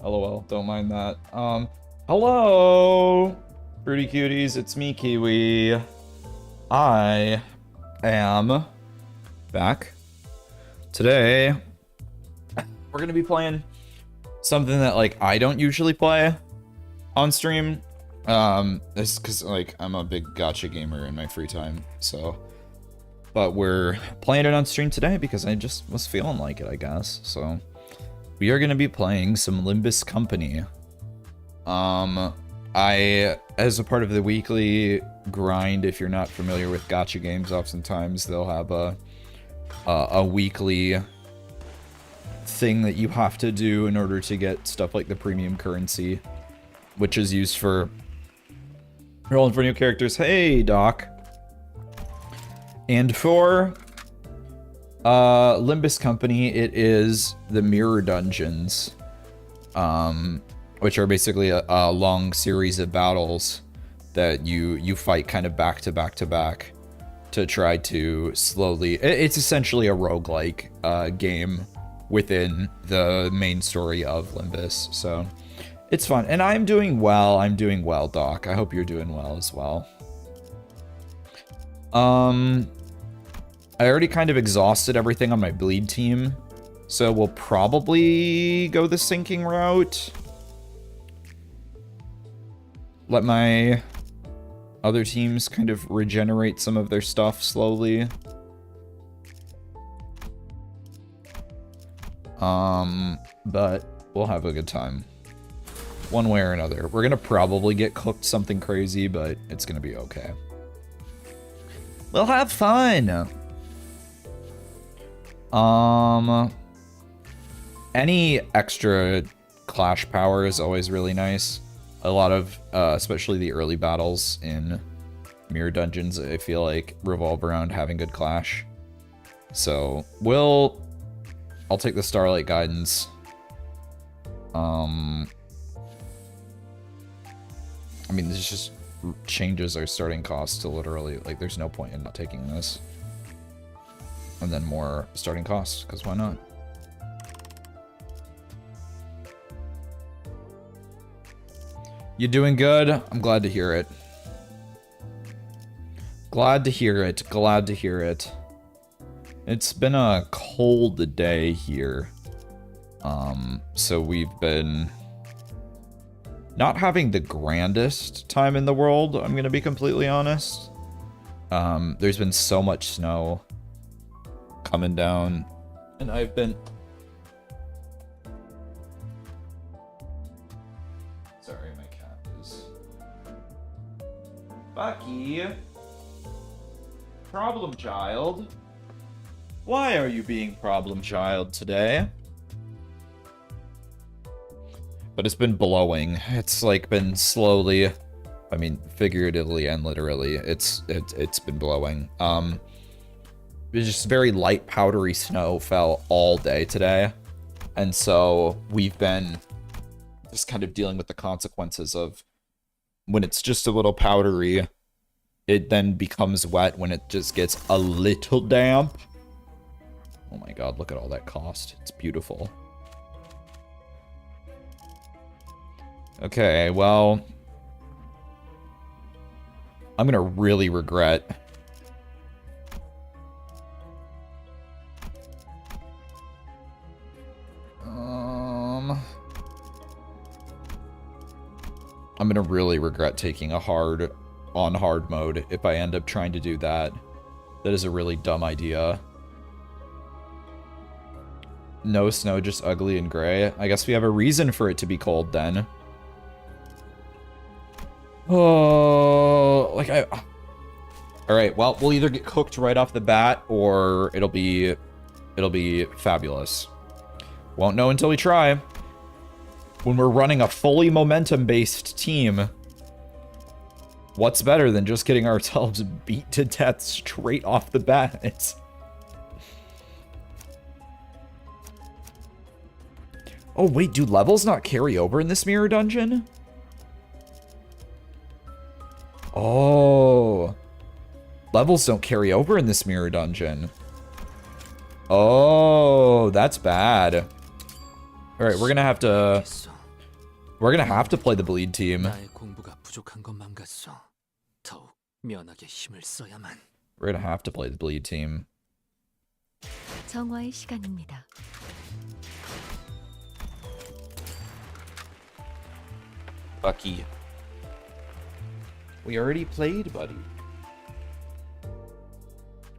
LOL, don't mind that. Hello! Fruity cuties, it's me, Kiwi. I am back. Today, we're gonna be playing something that, like, I don't usually play on stream. It's because, like, I'm a big gacha gamer in my free time, so... But we're playing it on stream today because I just was feeling like it, I guess, so... We are going to be playing some Limbus Company. As a part of the weekly grind, if you're not familiar with gacha games, oftentimes they'll have a weekly thing that you have to do in order to get stuff like the premium currency, which is used for rolling for new characters. Hey, Doc. And for Limbus Company, it is the mirror dungeons, which are basically a long series of battles that you fight kind of back to back to back to try to slowly... It's essentially a roguelike game within the main story of Limbus, so it's fun. And I'm doing well. I'm doing well, Doc. I hope you're doing well as well. I already kind of exhausted everything on my bleed team, so we'll probably go the sinking route. Let my other teams kind of regenerate some of their stuff slowly. But we'll have a good time. One way or another. We're gonna probably get cooked something crazy, but it's gonna be okay. We'll have fun! Any extra clash power is always really nice. A lot of, especially the early battles in mirror dungeons, I feel like revolve around having good clash. So, I'll take the Starlight Guidance. I mean, this just changes our starting cost to literally, like, there's no point in not taking this. And then more starting costs, because why not? You doing good? I'm glad to hear it. Glad to hear it. Glad to hear it. It's been a cold day here. So we've been not having the grandest time in the world, I'm gonna be completely honest. There's been so much snow coming down, and I've been... Sorry, my cat is... Bucky! Problem child? Why are you being problem child today? But it's been blowing. It's like been slowly... I mean, figuratively and literally, it's been blowing. It's just very light, powdery snow fell all day today. And so we've been just kind of dealing with the consequences of when it's just a little powdery, it then becomes wet when it just gets a little damp. Oh my god, look at all that cost. It's beautiful. Okay, well, I'm gonna really regret I'm gonna really regret taking a hard mode if I end up trying to do that. That is a really dumb idea. No snow, just ugly and gray. I guess we have a reason for it to be cold then. Oh, like Alright, well, we'll either get cooked right off the bat or it'll be fabulous. Won't know until we try. When we're running a fully momentum-based team, what's better than just getting ourselves beat to death straight off the bat? Oh, wait, do levels not carry over in this mirror dungeon? Oh. Levels don't carry over in this mirror dungeon. Oh, that's bad. Alright, we're gonna have to We're gonna have to play the bleed team. We're gonna have to play the bleed team. 정화의 시간입니다. Bucky. We already played, buddy.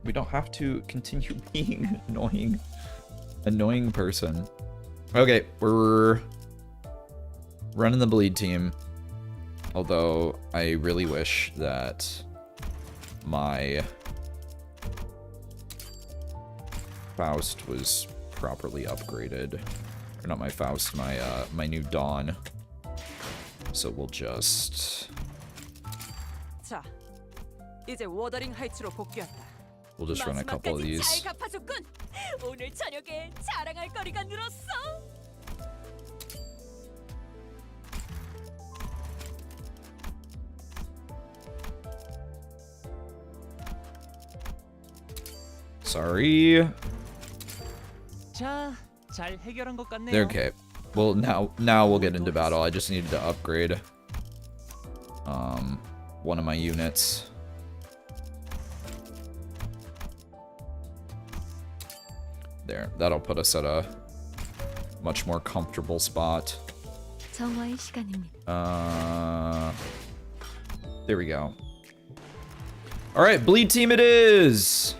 We don't have to continue being annoying person. Okay, we're running the bleed team. Although I really wish that my Faust was properly upgraded. Or not my Faust, my new Dawn. So we'll just run a couple of these. Sorry. They're okay. Well, now we'll get into battle. I just needed to upgrade one of my units. There, that'll put us at a much more comfortable spot. There we go. All right, bleed team it is.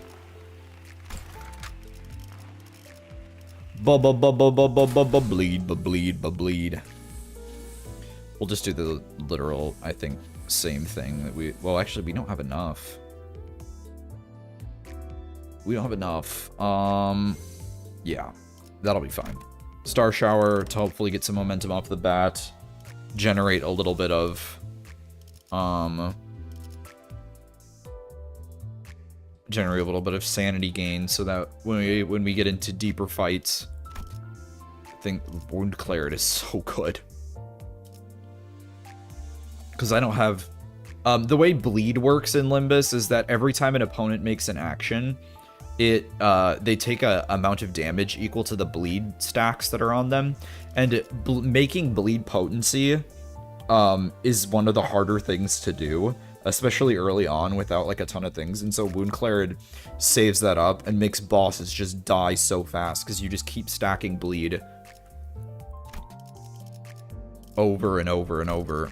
Bleed. We'll just do the literal, I think, same thing that we... Well, actually, we don't have enough. We don't have enough. Yeah, that'll be fine. Star Shower to hopefully get some momentum off the bat. Generate a little bit of... Generate a little bit of sanity gain so that when we get into deeper fights... I think Wound Claret is so good. Because I don't have... the way bleed works in Limbus is that every time an opponent makes an action, they take a amount of damage equal to the bleed stacks that are on them. And making bleed potency is one of the harder things to do, especially early on without like a ton of things. And so Wound Claret saves that up and makes bosses just die so fast because you just keep stacking bleed over and over and over.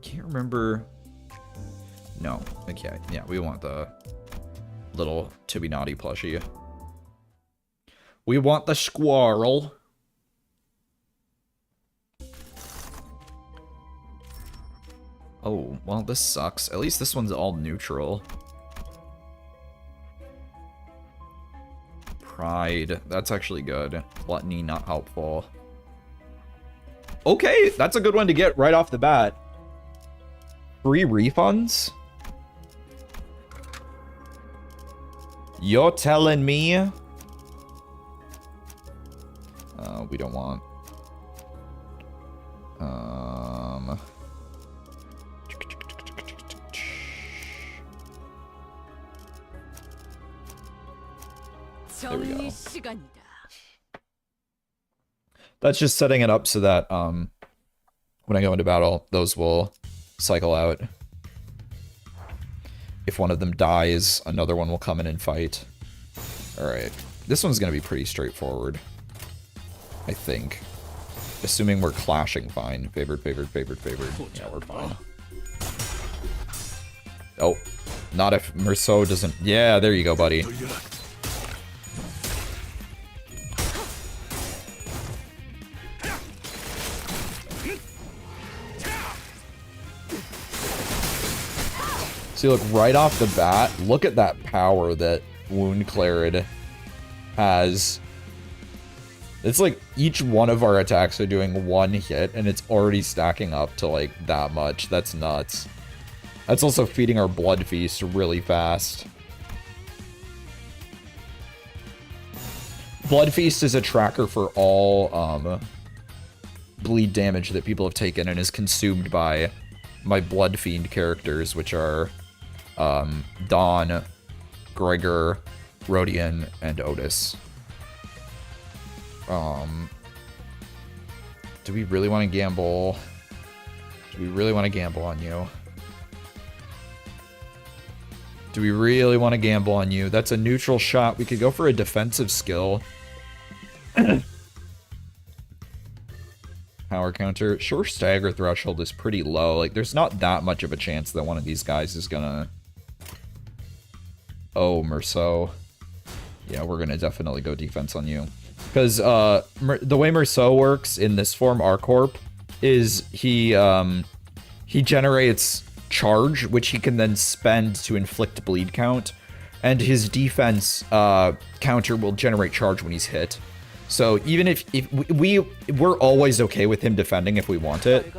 Can't remember. No. Okay. Yeah, we want the little To Be Naughty plushie. We want the squirrel. Oh, well, this sucks. At least this one's all neutral. Pride. That's actually good. Gluttony, not helpful. Okay, that's a good one to get right off the bat. Free refunds? You're telling me? We don't want. There we go. That's just setting it up so that when I go into battle, those will cycle out. If one of them dies, another one will come in and fight. Alright. This one's going to be pretty straightforward. I think. Assuming we're clashing fine. Favored. Yeah, we're fine. Oh. Not if Merceau doesn't... Yeah, there you go, buddy. See, look, right off the bat, look at that power that Wound Claret has. It's like each one of our attacks are doing one hit, and it's already stacking up to, like, that much. That's nuts. That's also feeding our Blood Feast really fast. Blood Feast is a tracker for all bleed damage that people have taken and is consumed by my Blood Fiend characters, which are Dawn, Gregor, Rodian, and Otis. Do we really want to gamble? Do we really want to gamble on you? Do we really want to gamble on you? That's a neutral shot. We could go for a defensive skill. Power counter. Sure, stagger threshold is pretty low. Like, there's not that much of a chance that one of these guys is gonna... Oh, Merceau. Yeah, we're gonna definitely go defense on you. Because the way Merceau works in this form, R-Corp, is he generates charge, which he can then spend to inflict bleed count. And his defense counter will generate charge when he's hit. So even if we're always okay with him defending if we want it.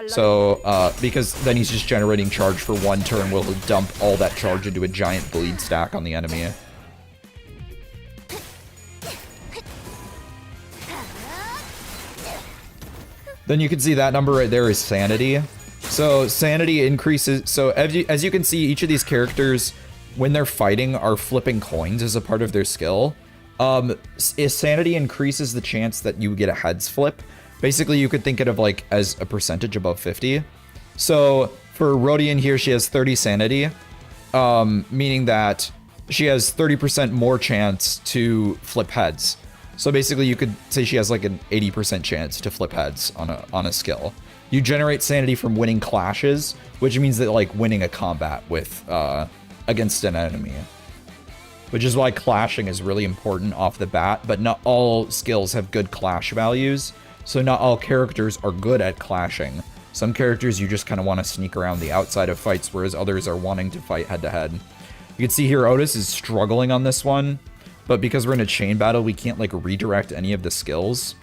So because then he's just generating charge for one turn, we'll dump all that charge into a giant bleed stack on the enemy. Then you can see that number right there is sanity. So sanity increases. So as you can see, each of these characters, when they're fighting, are flipping coins as a part of their skill. Sanity increases the chance that you get a heads flip. Basically, you could think of it like as a percentage above 50. So for Rodian here, she has 30 sanity, meaning that she has 30% more chance to flip heads. So basically, you could say she has like an 80% chance to flip heads on a skill. You generate sanity from winning clashes, which means that like winning a combat with against an enemy. Which is why clashing is really important off the bat, but not all skills have good clash values, so not all characters are good at clashing. Some characters you just kind of want to sneak around the outside of fights, whereas others are wanting to fight head-to-head. You can see here Otis is struggling on this one, but because we're in a chain battle, we can't like redirect any of the skills.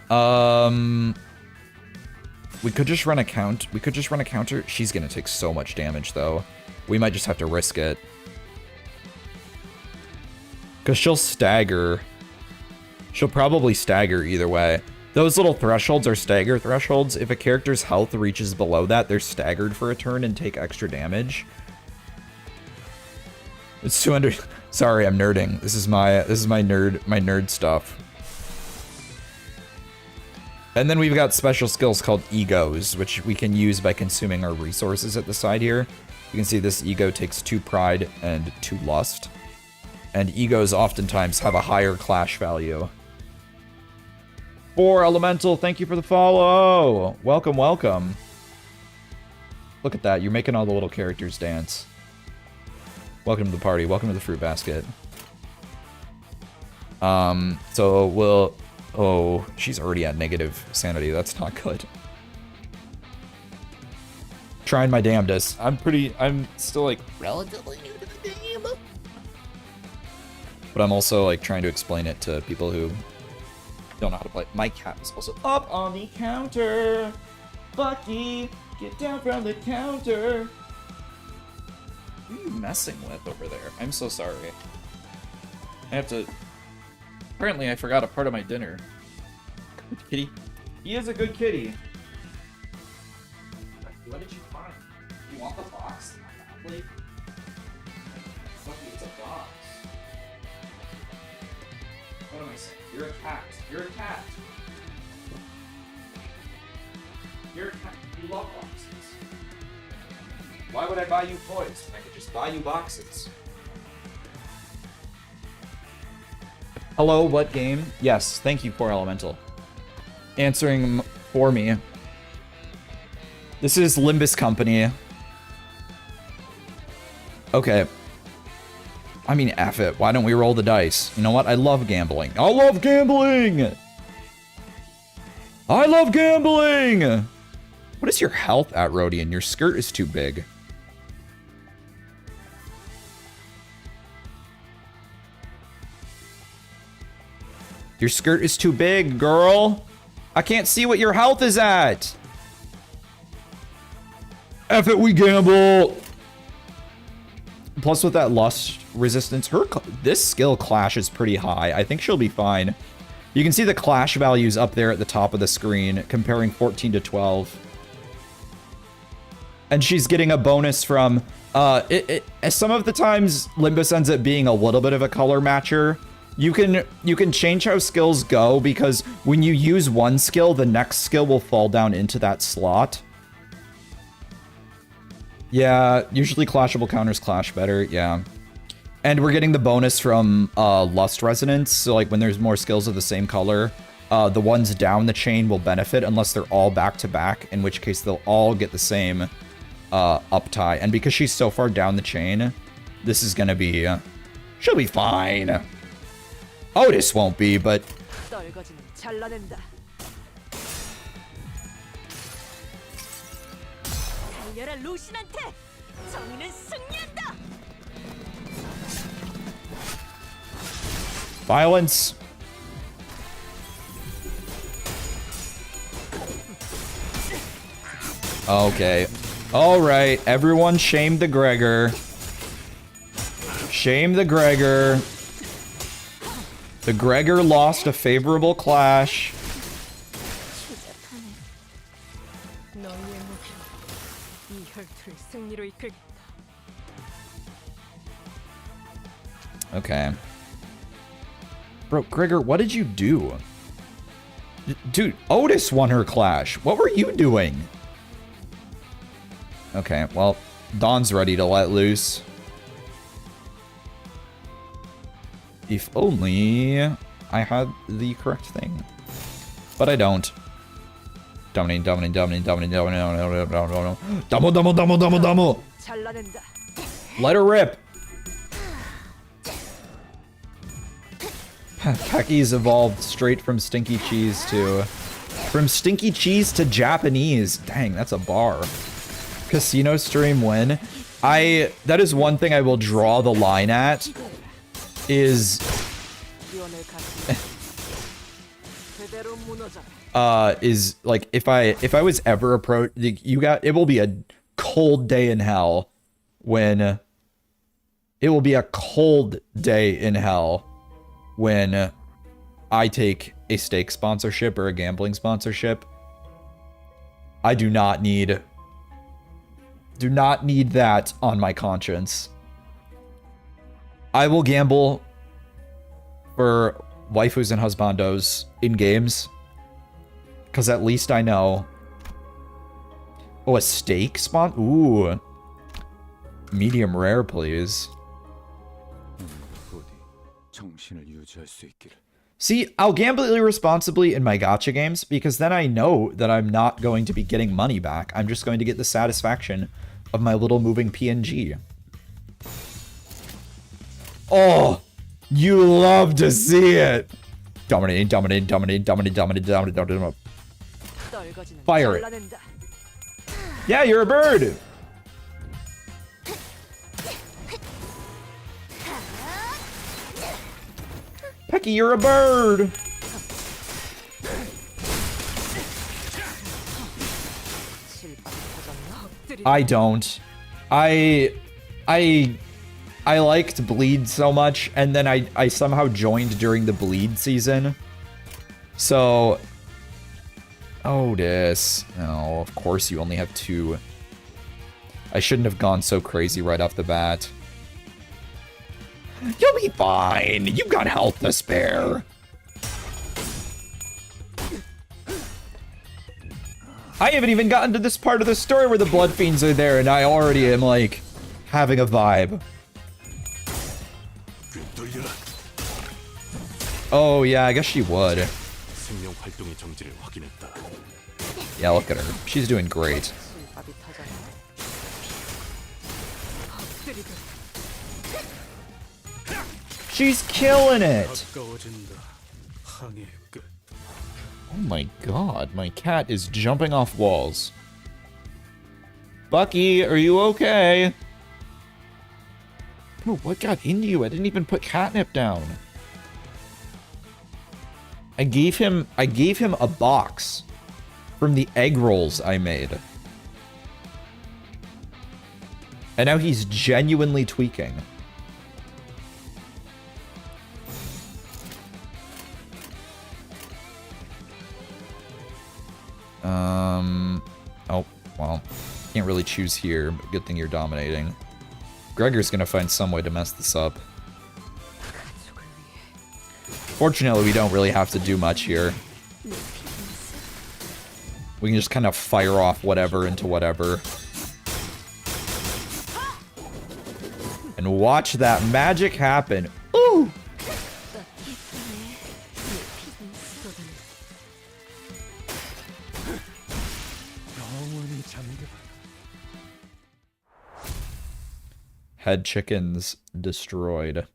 We could just run a counter. She's gonna take so much damage though. We might just have to risk it. Because she'll stagger. She'll probably stagger either way. Those little thresholds are stagger thresholds. If a character's health reaches below that, they're staggered for a turn and take extra damage. It's 200. Sorry, I'm nerding. This is my nerd stuff. And then we've got special skills called egos, which we can use by consuming our resources at the side here. You can see this ego takes 2 pride and 2 lust. And egos oftentimes have a higher clash value. 4 Elemental, thank you for the follow. Welcome, welcome. Look at that, you're making all the little characters dance. Welcome to the party, welcome to the fruit basket. So we'll... Oh, she's already at negative sanity, that's not good. Trying my damnedest. I'm still like relatively new to the game. But I'm also like trying to explain it to people who don't know how to play. My cat is also up on the counter. Bucky, get down from the counter. What are you messing with over there? I'm so sorry. I have to... Apparently I forgot a part of my dinner. Good kitty. He is a good kitty. What did you find? You want the box? Like, it's a box. What am I saying? You're a cat. You're a cat. You're a cat. You love boxes. Why would I buy you toys? I could just buy you boxes. Hello, what game? Yes, thank you, Core Elemental. Answering for me. This is Limbus Company. Okay. I mean, F it. Why don't we roll the dice? You know what? I love gambling. I love gambling! I love gambling! What is your health at, Rodian? Your skirt is too big. Your skirt is too big, girl. I can't see what your health is at. F it, we gamble. Plus with that lust resistance, this skill clash is pretty high. I think she'll be fine. You can see the clash values up there at the top of the screen, comparing 14 to 12. And she's getting a bonus from, some of the times Limbus ends up being a little bit of a color matcher. You can change how skills go, because when you use one skill, the next skill will fall down into that slot. Yeah, usually clashable counters clash better, yeah. And we're getting the bonus from Lust Resonance, so like when there's more skills of the same color, the ones down the chain will benefit unless they're all back to back, in which case they'll all get the same uptie. And because she's so far down the chain, this is gonna be... she'll be fine. Otis won't be, but... Violence. Okay. Alright, everyone shame the Gregor. Shame the Gregor. The Gregor lost a favorable clash. Okay. Bro, Gregor, what did you do? Dude, Otis won her clash. What were you doing? Okay, well, Dawn's ready to let loose. If only I had the correct thing. But I don't. Dominating, dominating, dominating, dominating, dominating, dominating. Let her rip. Pecky's evolved straight from stinky cheese to... From stinky cheese to Japanese. Dang, that's a bar. Casino stream win. That is one thing I will draw the line at. Is like if I was ever approach it will be a cold day in hell when I take a stake sponsorship or a gambling sponsorship. I do not need that on my conscience. I will gamble for waifus and husbandos in games, because at least I know. Oh, a steak spawn? Ooh. Medium rare, please. See, I'll gamble irresponsibly in my gacha games, because then I know that I'm not going to be getting money back. I'm just going to get the satisfaction of my little moving PNG. Oh, you love to see it. Dominating, dominating, dominating, dominating, dominating, dominating, dominating. Fire it. Yeah, you're a bird. Pecky, you're a bird. I don't. I liked Bleed so much, and then I somehow joined during the Bleed season. So... Otis. Oh, of course you only have 2. I shouldn't have gone so crazy right off the bat. You'll be fine. You've got health to spare. I haven't even gotten to this part of the story where the Blood Fiends are there, and I already am, like, having a vibe. Oh, yeah, I guess she would. Yeah, look at her. She's doing great. She's killing it! Oh my god, my cat is jumping off walls. Bucky, are you okay? Oh, what got into you? I didn't even put catnip down. I gave him a box from the egg rolls I made. And now he's genuinely tweaking. Oh, well. Can't really choose here, but good thing you're dominating. Gregor's gonna find some way to mess this up. Fortunately, we don't really have to do much here. We can just kind of fire off whatever into whatever. And watch that magic happen. Ooh! Head chickens destroyed.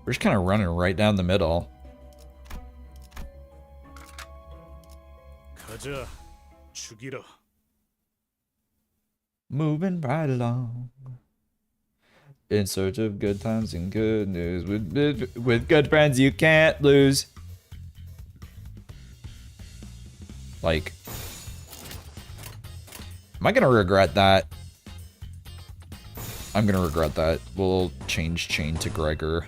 We're just kind of running right down the middle. Moving right along. In search of good times and good news. With good friends you can't lose. Like, am I gonna regret that? I'm gonna regret that. We'll change chain to Gregor.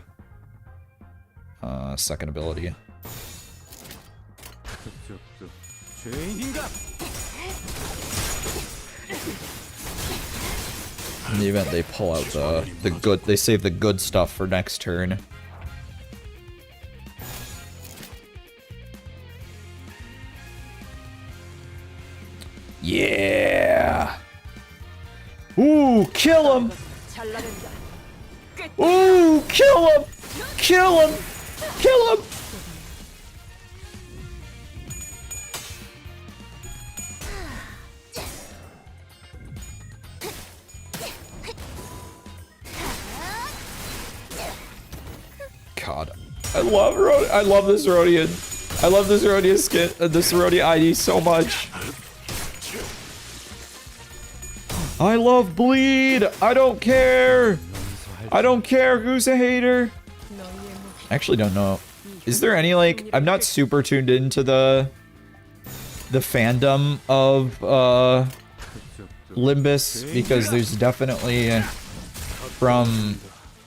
Second ability. In the event they pull out the good, they save the good stuff for next turn. Yeah. Ooh, kill him. Ooh, kill him. Kill him. Kill him. God, I love this Rhodian. I love this Rhodian skin, this Rhodian ID so much. I love bleed. I don't care. I don't care who's a hater. I actually don't know. Is there any, like, I'm not super tuned into the fandom of Limbus, because there's definitely, from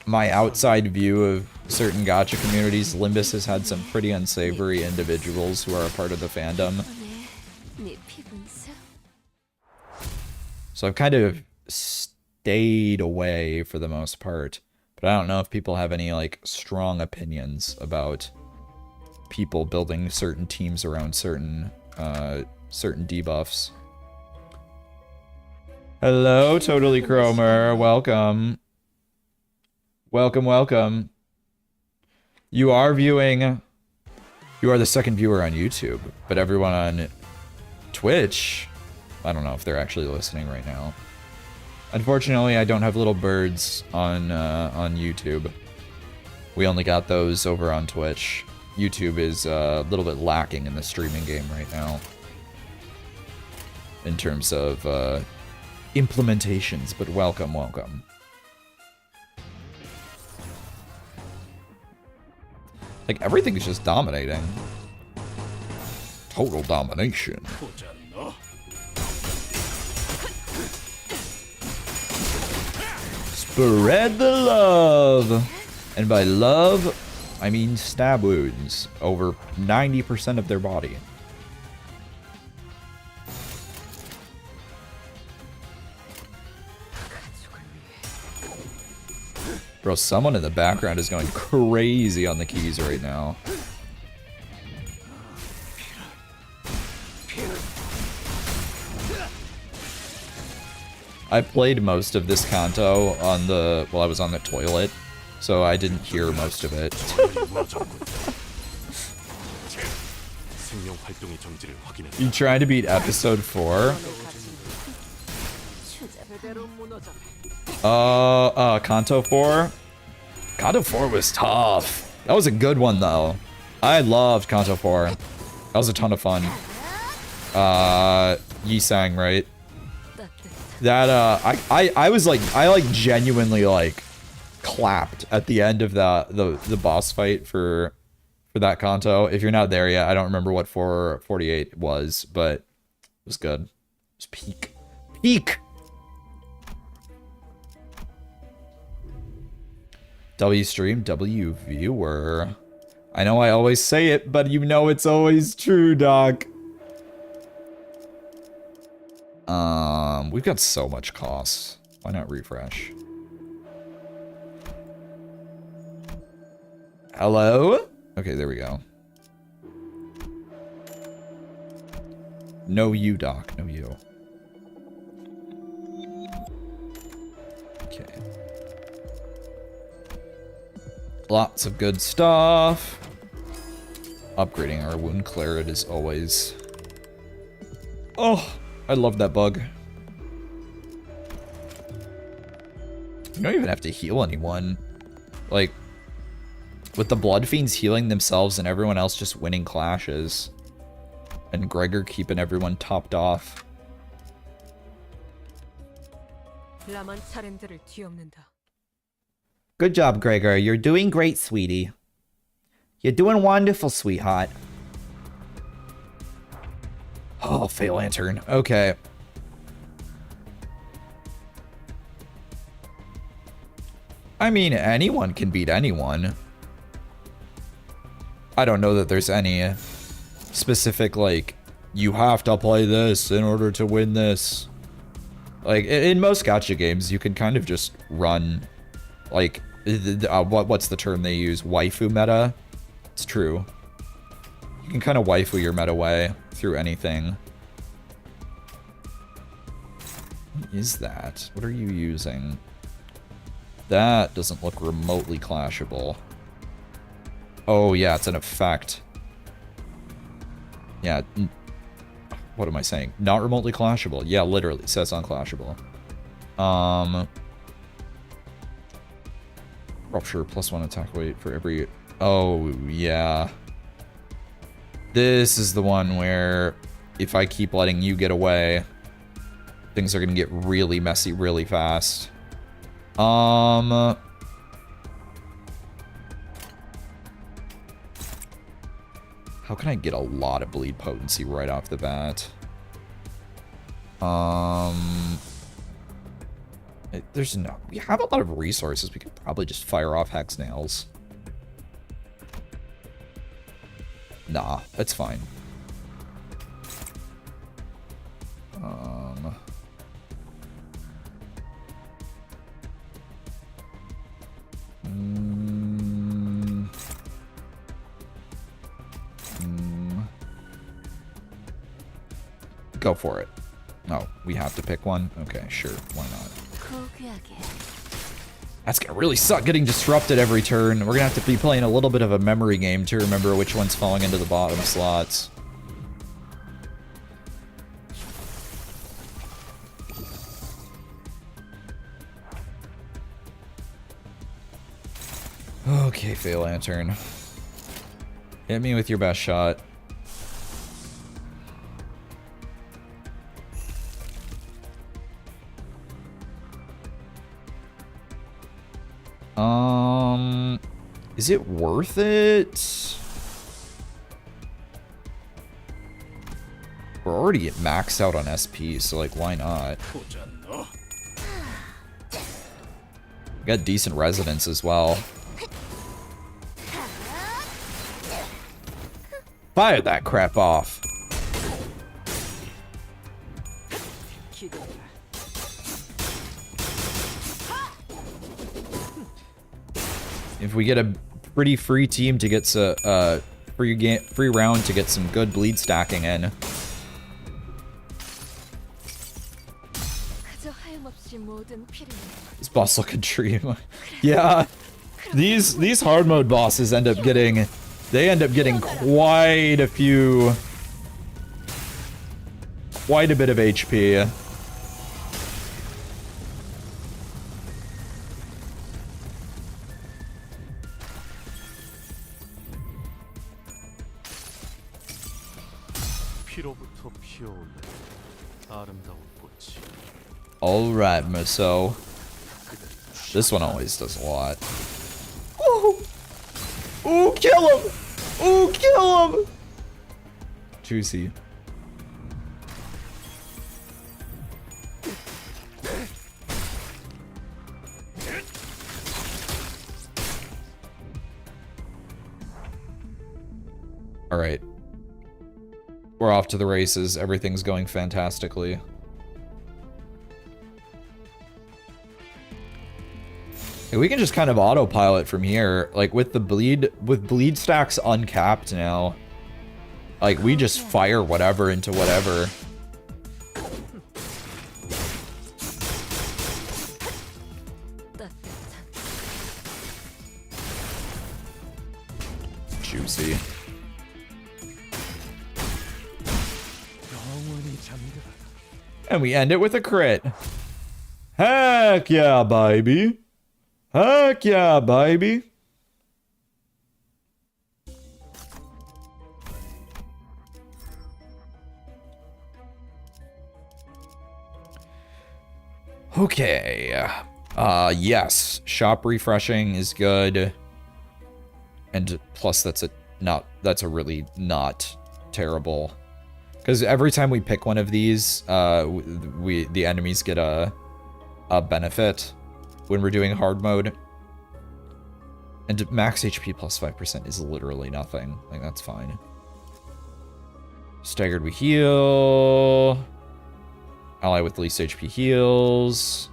my outside view of certain gacha communities, Limbus has had some pretty unsavory individuals who are a part of the fandom. So I've kind of stayed away for the most part. But I don't know if people have any, like, strong opinions about people building certain teams around certain debuffs. Hello, Totally Chromer. Welcome. Welcome, welcome. You are viewing... You are the second viewer on YouTube, but everyone on Twitch... I don't know if they're actually listening right now. Unfortunately, I don't have little birds on YouTube. We only got those over on Twitch. YouTube is a little bit lacking in the streaming game right now. In terms of implementations, but welcome, welcome. Like, everything's just dominating. Total domination. Spread the love! And by love, I mean stab wounds. Over 90% of their body. Bro, someone in the background is going crazy on the keys right now. I played most of this Kanto on the while I was on the toilet, so I didn't hear most of it. You trying to beat episode 4? Kanto 4? Kanto 4 was tough. That was a good one though. I loved Kanto 4. That was a ton of fun. Yisang, right? That I was like, I like genuinely like clapped at the end of the boss fight for that Kanto. If you're not there yet, I don't remember what 448 was, but it was good. It was peak. Peak. W stream, W viewer. I know I always say it, but you know it's always true, Doc. We've got so much costs Why not refresh? Hello? Okay, there we go. No you, Doc. No you. Okay. Lots of good stuff. Upgrading our wound claret is always... Oh, I love that bug. You don't even have to heal anyone. Like, with the Blood Fiends healing themselves and everyone else just winning clashes. And Gregor keeping everyone topped off. Good job, Gregor. You're doing great, sweetie. You're doing wonderful, sweetheart. Oh, fail lantern. Okay. I mean, anyone can beat anyone. I don't know that there's any specific, like, you have to play this in order to win this. Like, in most gacha games, you can kind of just run, like, what's the term they use? Waifu meta? It's true. You can kind of waifu your meta way through anything. What is that? What are you using? That doesn't look remotely clashable. Oh, yeah, it's an effect. Yeah. What am I saying? Not remotely clashable. Yeah, literally. It says unclashable. Rupture +1 attack weight for every... Oh, yeah. This is the one where if I keep letting you get away, things are going to get really messy really fast. How can I get a lot of bleed potency right off the bat? There's no... We have a lot of resources. We could probably just fire off hex nails. Nah, that's fine. Go for it. Oh, we have to pick one? Okay, sure. Why not? That's gonna really suck getting disrupted every turn. We're gonna have to be playing a little bit of a memory game to remember which one's falling into the bottom slots. Okay, Fail Lantern. Hit me with your best shot. Is it worth it? We're already maxed out on SP, so like, why not? We got decent resonance as well. Fire that crap off. If we get a pretty free team to get a free round to get some good bleed stacking in. This boss looking dream. Yeah. These hard mode bosses end up getting quite a bit of HP. Alright, Muso. This one always does a lot. Ooh! Ooh, kill him! Ooh, kill him! Juicy. Alright. We're off to the races. Everything's going fantastically. We can just kind of autopilot from here. Like with bleed stacks uncapped now. Like we just fire whatever into whatever. Juicy. And we end it with a crit. Heck yeah, baby. Heck yeah, baby. Okay. Yes. Shop refreshing is good. And plus that's a really not terrible. Because every time we pick one of these, the enemies get a benefit when we're doing hard mode. And max HP plus 5% is literally nothing. Like, that's fine. Staggered we heal. Ally with least HP heals.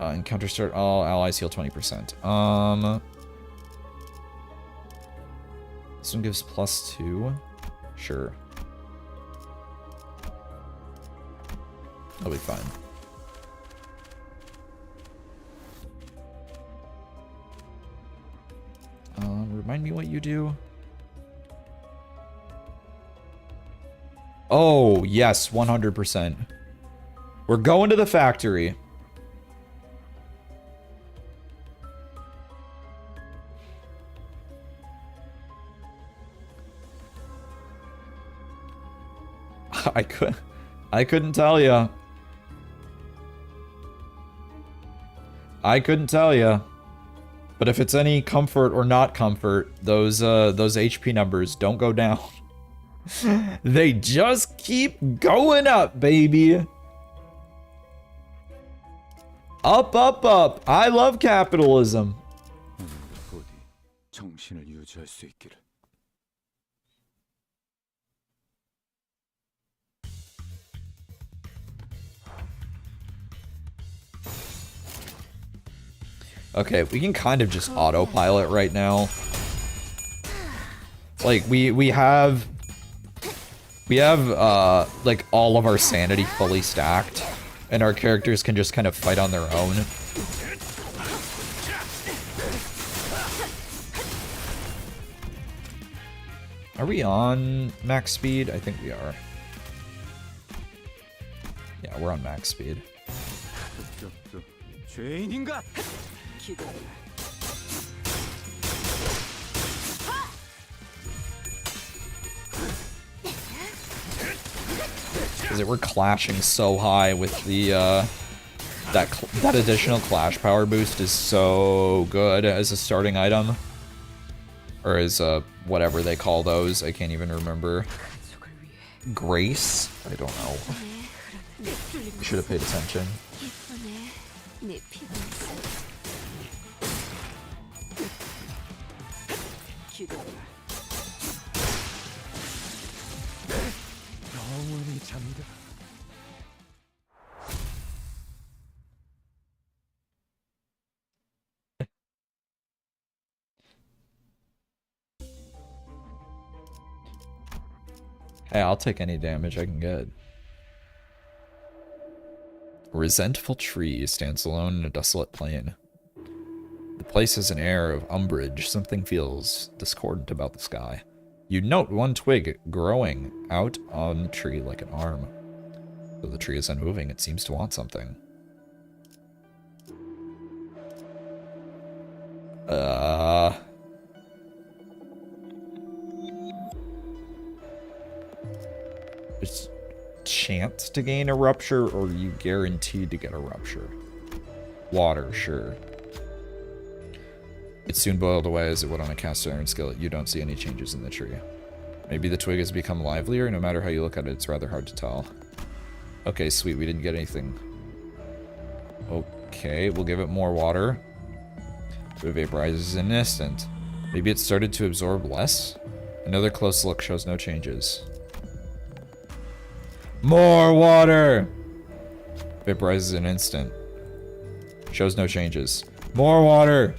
Encounter start, all allies heal 20%. This one gives +2. Sure. That'll be fine. Remind me what you do. Oh, yes, 100%. We're going to the factory. I couldn't tell you. I couldn't tell you. But if it's any comfort or not comfort, those HP numbers don't go down. They just keep going up, baby. Up, up, up. I love capitalism. Okay, we can kind of just autopilot right now. Like we have like all of our sanity fully stacked, and our characters can just kind of fight on their own. Are we on max speed? I think we are. Yeah, we're on max speed. Because we're clashing so high with the that additional clash power boost is so good as a starting item, or as whatever they call those. I can't even remember. Grace? I don't know. I should have paid attention. Hey, I'll take any damage I can get. A resentful tree stands alone in a desolate plain. The place has an air of umbrage. Something feels discordant about the sky. You note one twig growing out on the tree like an arm. Though the tree is unmoving, it seems to want something. It's chance to gain a rupture, or are you guaranteed to get a rupture? Water, sure. It soon boiled away as it would on a cast iron skillet. You don't see any changes in the tree. Maybe the twig has become livelier. No matter how you look at it, it's rather hard to tell. Okay, sweet. We didn't get anything. Okay, we'll give it more water. It vaporizes in an instant. Maybe it started to absorb less? Another close look shows no changes. More water! Vaporizes in an instant. Shows no changes. More water.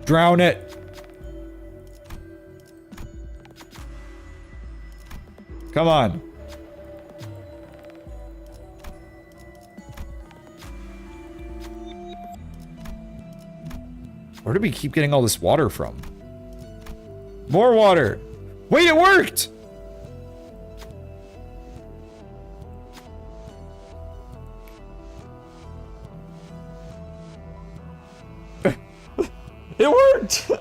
Drown it. Come on. Where do we keep getting all this water from? More water. Wait, it worked. It worked!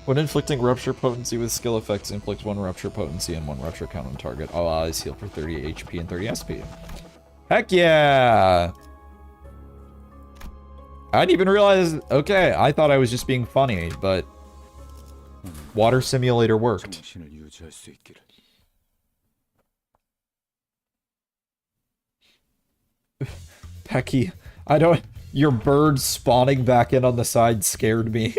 When inflicting rupture potency with skill effects, inflict 1 rupture potency and 1 rupture count on target. All allies heal for 30 HP and 30 SP. Heck yeah! I didn't even realize... Okay, I thought I was just being funny, but... Water simulator worked. Pecky, I don't... Your bird spawning back in on the side scared me.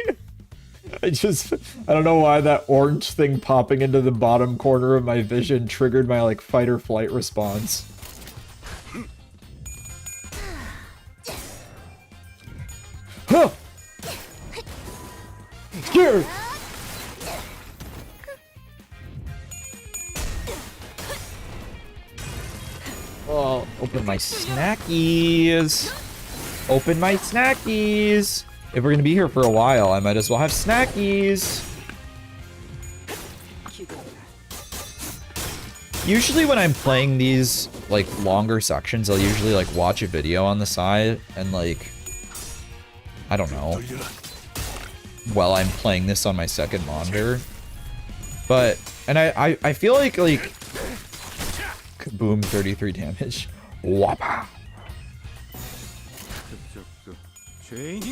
I don't know why that orange thing popping into the bottom corner of my vision triggered my, like, fight or flight response. Huh! Scared! Oh, open my snackies. Open my snackies. If we're gonna be here for a while, I might as well have snackies. Usually when I'm playing these, like, longer sections, I'll usually, like, watch a video on the side and, like, I don't know, while I'm playing this on my second monitor. But, and I feel like, boom, 33 damage. Whoppa. And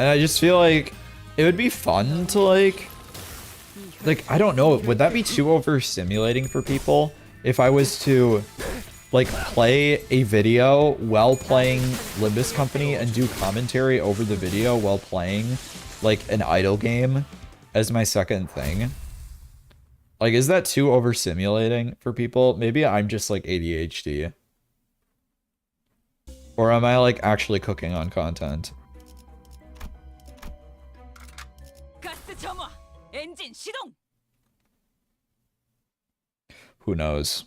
I just feel like it would be fun to like, I don't know, would that be too over stimulating for people if I was to like play a video while playing Limbus Company and do commentary over the video while playing like an idle game as my second thing? Like, is that too over-simulating for people? Maybe I'm just, like, ADHD. Or am I, like, actually cooking on content? Who knows?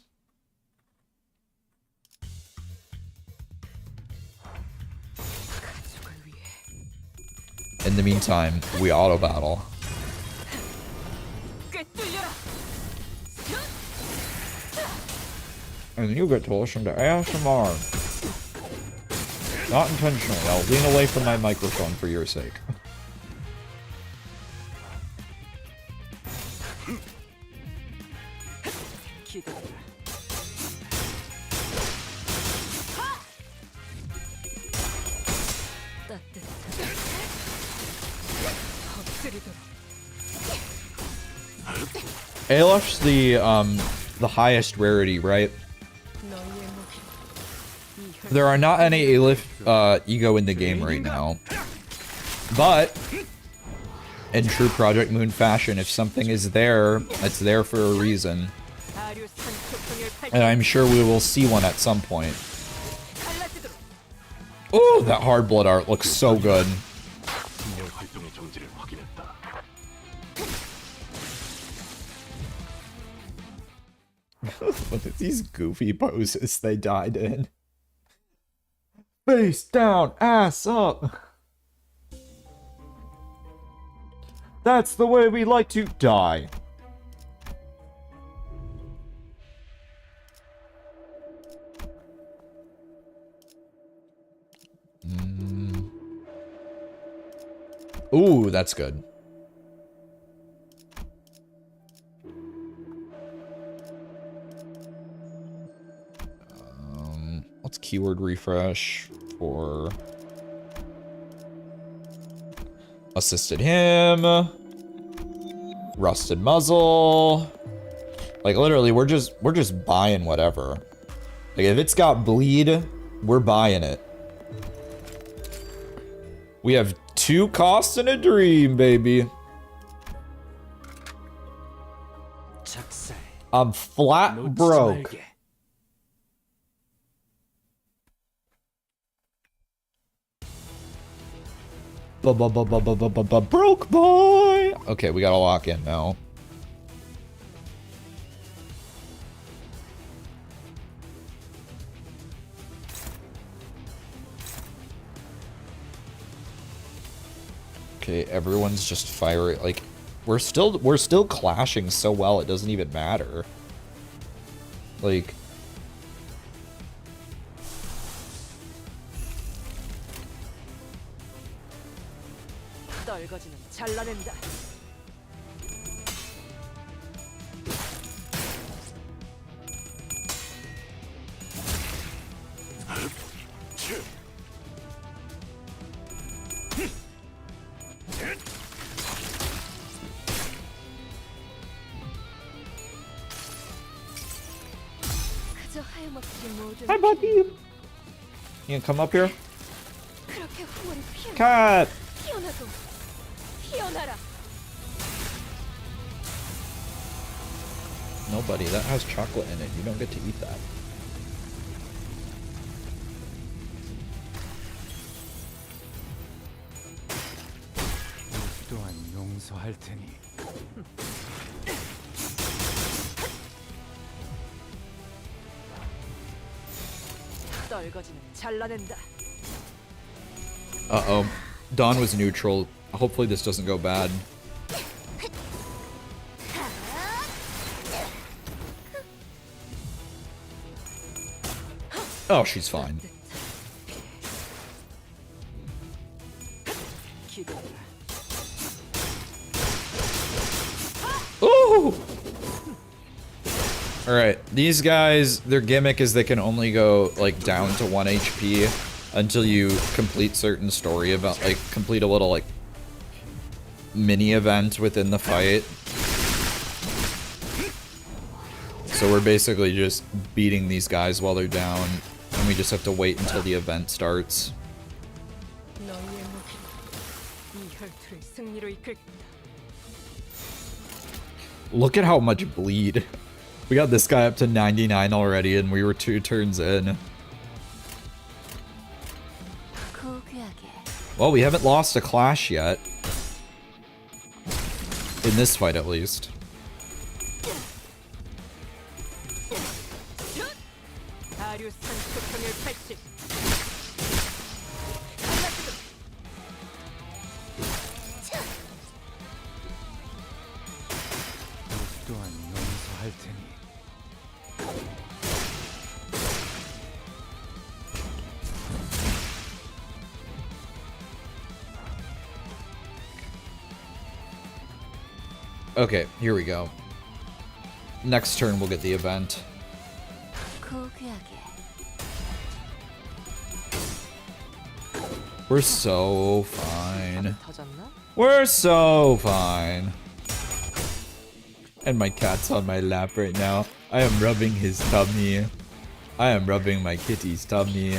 In the meantime, we auto-battle. And you get to listen to ASMR. Not intentionally, I'll lean away from my microphone for your sake. Aleph the highest rarity, right? There are not any Aleph ego in the game right now. But in true Project Moon fashion, if something is there, it's there for a reason. And I'm sure we will see one at some point. Oh, that hard blood art looks so good. Look at these goofy poses they died in. Face down, ass up. That's the way we like to die. Ooh, that's good. Let's keyword refresh for assisted him, rusted muzzle. Like literally, we're just buying whatever. Like if it's got bleed, we're buying it. We have 2 costs and a dream, baby. I'm flat broke. Broke boy. Okay, we gotta lock in now. Okay, everyone's just firing. Like, we're still clashing so well it doesn't even matter. Like, hi, buddy. You can come up here. Cat. No, buddy, that has chocolate in it. You don't get to eat that. Uh-oh. Dawn was neutral. Hopefully this doesn't go bad. Oh, she's fine. Ooh! Alright, these guys, their gimmick is they can only go, like, down to 1 HP until you complete certain story about, like, complete a little, like, mini event within the fight. So we're basically just beating these guys while they're down, and we just have to wait until the event starts. Look at how much bleed. We got this guy up to 99 already, and we were 2 turns in. Well, we haven't lost a clash yet. In this fight, at least. Okay, here we go. Next turn we'll get the event. We're so fine. We're so fine. And my cat's on my lap right now. I am rubbing his tummy. I am rubbing my kitty's tummy.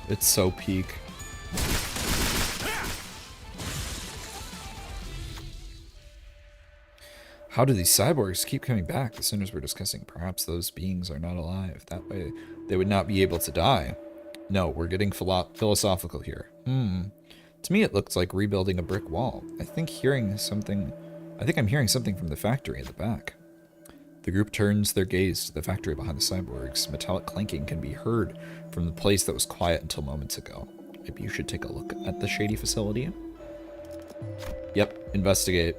It's so peak. How do these cyborgs keep coming back? The sinners were discussing perhaps those beings are not alive. That way they would not be able to die. No, we're getting philosophical here. To me it looks like rebuilding a brick wall. I think I'm hearing something from the factory at the back. The group turns their gaze to the factory behind the cyborgs. Metallic clanking can be heard from the place that was quiet until moments ago. Maybe you should take a look at the shady facility. Yep, investigate.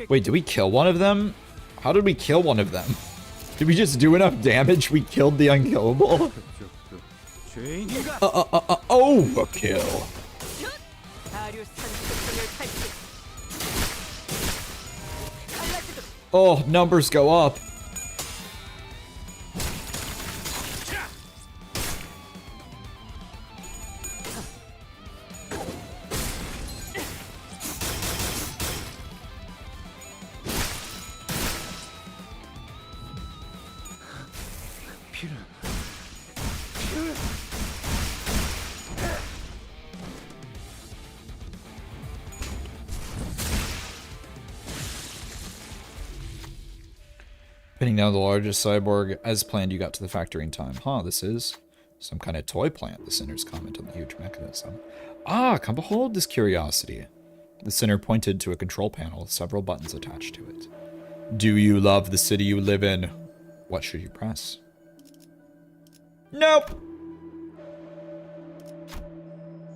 Wait, did we kill one of them? How did we kill one of them? Did we just do enough damage? We killed the unkillable? Oh, a kill. Oh, numbers go up. Pinning down the largest cyborg. As planned, you got to the factory in time. Huh, this is some kind of toy plant, the Sinner's comment on the huge mechanism. Ah, come behold this curiosity. The Sinner pointed to a control panel with several buttons attached to it. Do you love the city you live in? What should you press? Nope.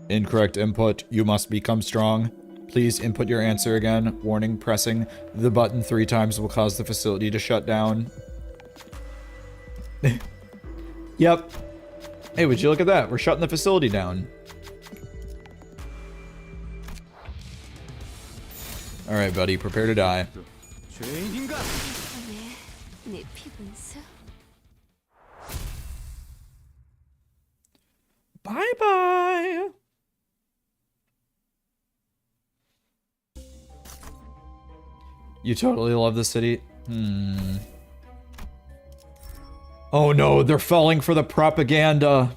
Incorrect input. You must become strong. Please input your answer again. Warning, pressing the button 3 times will cause the facility to shut down. Yep. Hey, would you look at that? We're shutting the facility down. Alright, buddy. Prepare to die. Bye-bye. You totally love the city? Oh no, they're falling for the propaganda.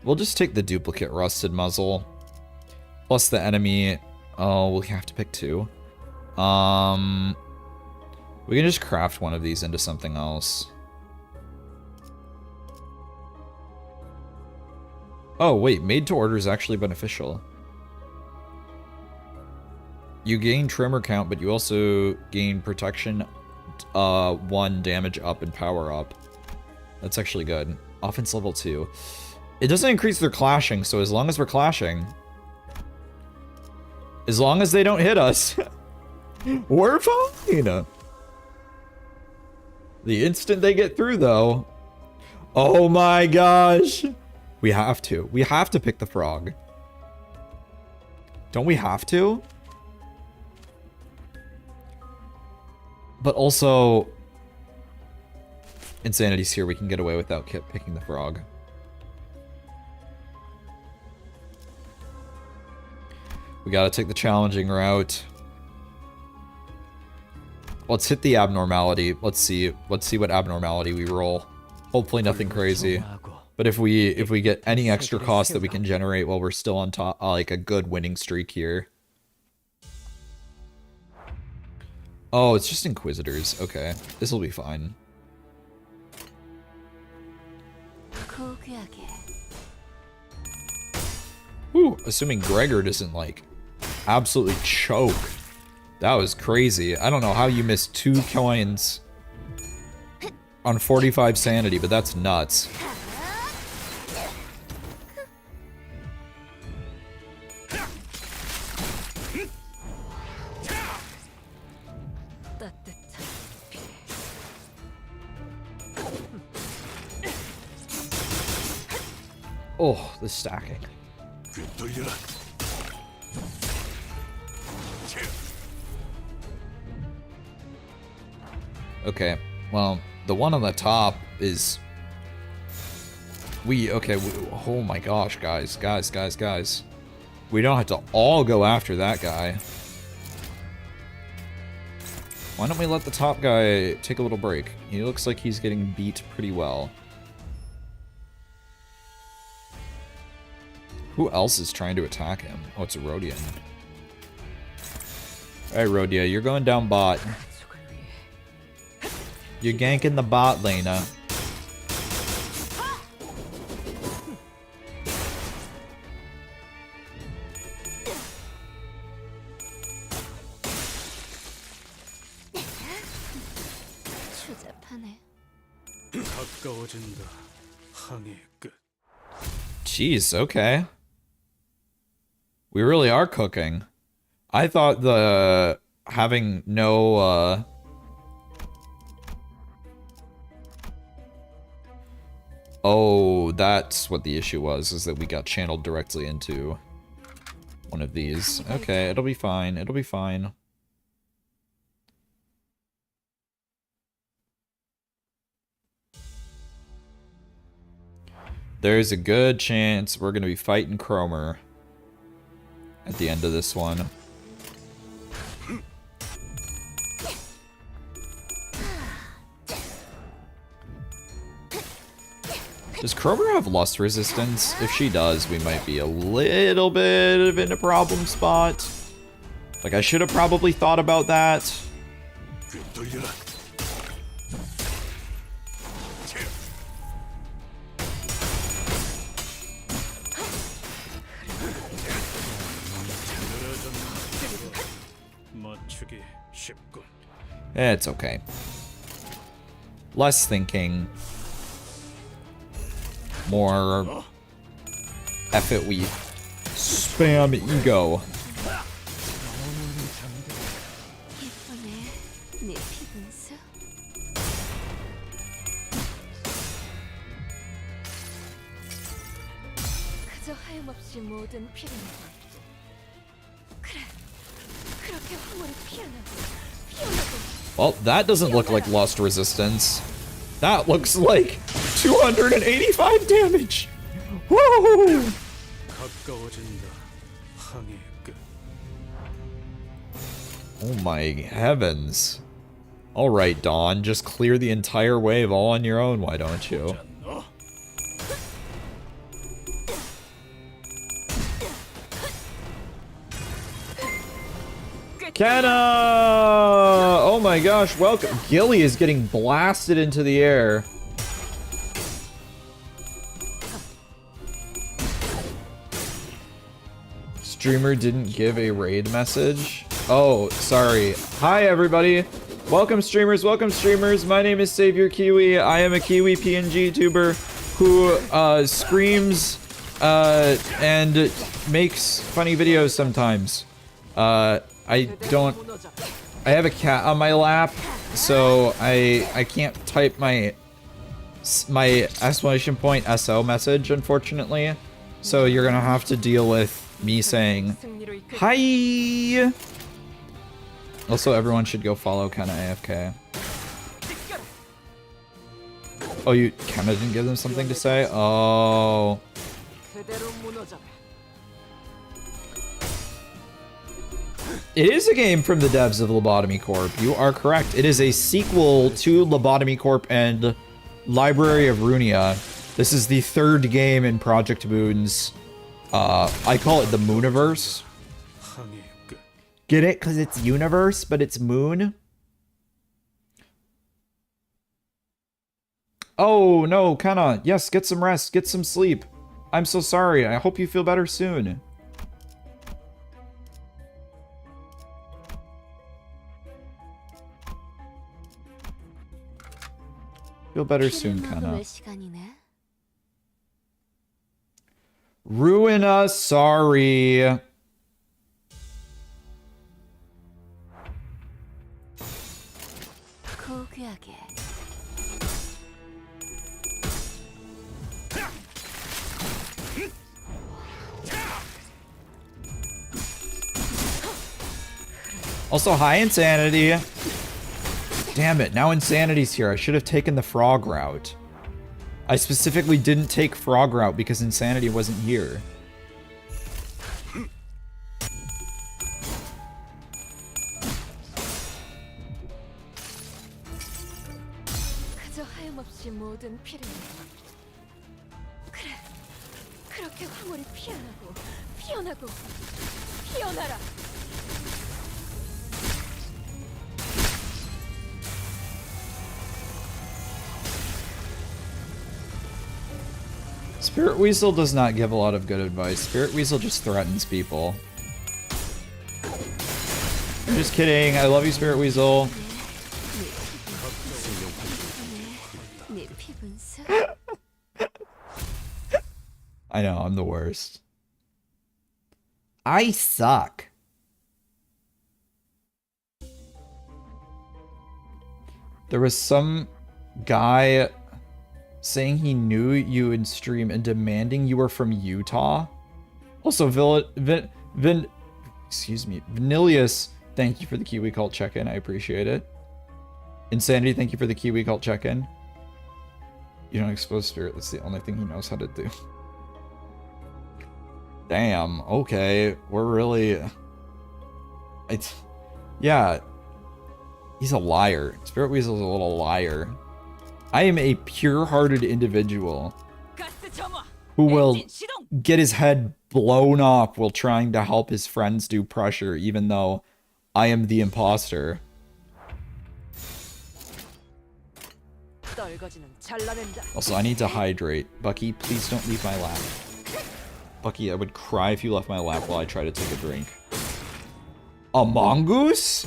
We'll just take the duplicate rusted muzzle. Plus the enemy. Oh, we'll have to pick 2. We can just craft one of these into something else. Oh, wait, made to order is actually beneficial. You gain trimmer count, but you also gain protection 1, damage up, and power up. That's actually good. Offense level 2. It doesn't increase their clashing, so as long as we're clashing, as long as they don't hit us, we're fine. The instant they get through, though, oh my gosh. We have to. We have to pick the frog. Don't we have to? But also, Insanity's here. We can get away without picking the frog. We gotta take the challenging route. Let's hit the abnormality. Let's see what abnormality we roll. Hopefully nothing crazy. But if we get any extra cost that we can generate while we're still on top, like a good winning streak here. Oh, it's just Inquisitors. Okay, this will be fine. Whew, assuming Gregor doesn't, like, absolutely choke. That was crazy. I don't know how you missed 2 coins on 45 sanity, but that's nuts. Oh, the stacking. Okay, well, the one on the top is... oh my gosh, guys. We don't have to all go after that guy. Why don't we let the top guy take a little break? He looks like he's getting beat pretty well. Who else is trying to attack him? Oh, it's a Rodian. Alright, Rodia, you're going down bot. You're ganking the bot lane, Jeez, okay. We really are cooking. I thought the having no oh, that's what the issue was, is that we got channeled directly into one of these. Okay, it'll be fine. It'll be fine. There's a good chance we're going to be fighting Cromer at the end of this one. Does Krober have lust resistance? If she does, we might be a little bit in a problem spot. Like, I should have probably thought about that. It's okay. Less thinking. More F it, we spam ego. Well, that doesn't look like lust resistance. That looks like 285 damage. Woo! Oh my heavens. Alright, Dawn, just clear the entire wave all on your own, why don't you? Kenna! Oh my gosh, welcome. Gilly is getting blasted into the air. Streamer didn't give a raid message. Oh, sorry. Hi, everybody. Welcome, streamers. Welcome, streamers. My name is Savior Kiwi. I am a Kiwi PNGtuber who screams and makes funny videos sometimes. I have a cat on my lap, so I can't type my exclamation point SO message, unfortunately. So you're gonna have to deal with me saying hi. Also, everyone should go follow Kenna AFK. Oh, Kenna didn't give them something to say? Oh. It is a game from the devs of Lobotomy Corp. You are correct. It is a sequel to Lobotomy Corp and Library of Runia. This is the third game in Project Moon's, I call it the Mooniverse. Get it? Because it's universe, but it's moon? Oh, no, Kenna. Yes, get some rest. Get some sleep. I'm so sorry. I hope you feel better soon. Feel better soon, Kenna. Ruin us, sorry. Also, hi, Insanity. Damn it, now Insanity's here. I should have taken the frog route. I specifically didn't take frog route because Insanity wasn't here. Spirit Weasel does not give a lot of good advice. Spirit Weasel just threatens people. I'm just kidding. I love you, Spirit Weasel. I know, I'm the worst. I suck. There was some guy saying he knew you in stream and demanding you were from Utah. Also, excuse me, Vanilius, thank you for the Kiwi Cult check-in. I appreciate it. Insanity, thank you for the Kiwi Cult check-in. You don't expose Spirit. That's the only thing he knows how to do. Damn. Okay, we're really. Yeah. He's a liar. Spirit Weasel's a little liar. I am a pure-hearted individual. who will get his head blown off while trying to help his friends do pressure, even though I am the imposter. Also, I need to hydrate. Bucky, please don't leave my lap. Bucky, I would cry if you left my lap while I try to take a drink. A mongoose?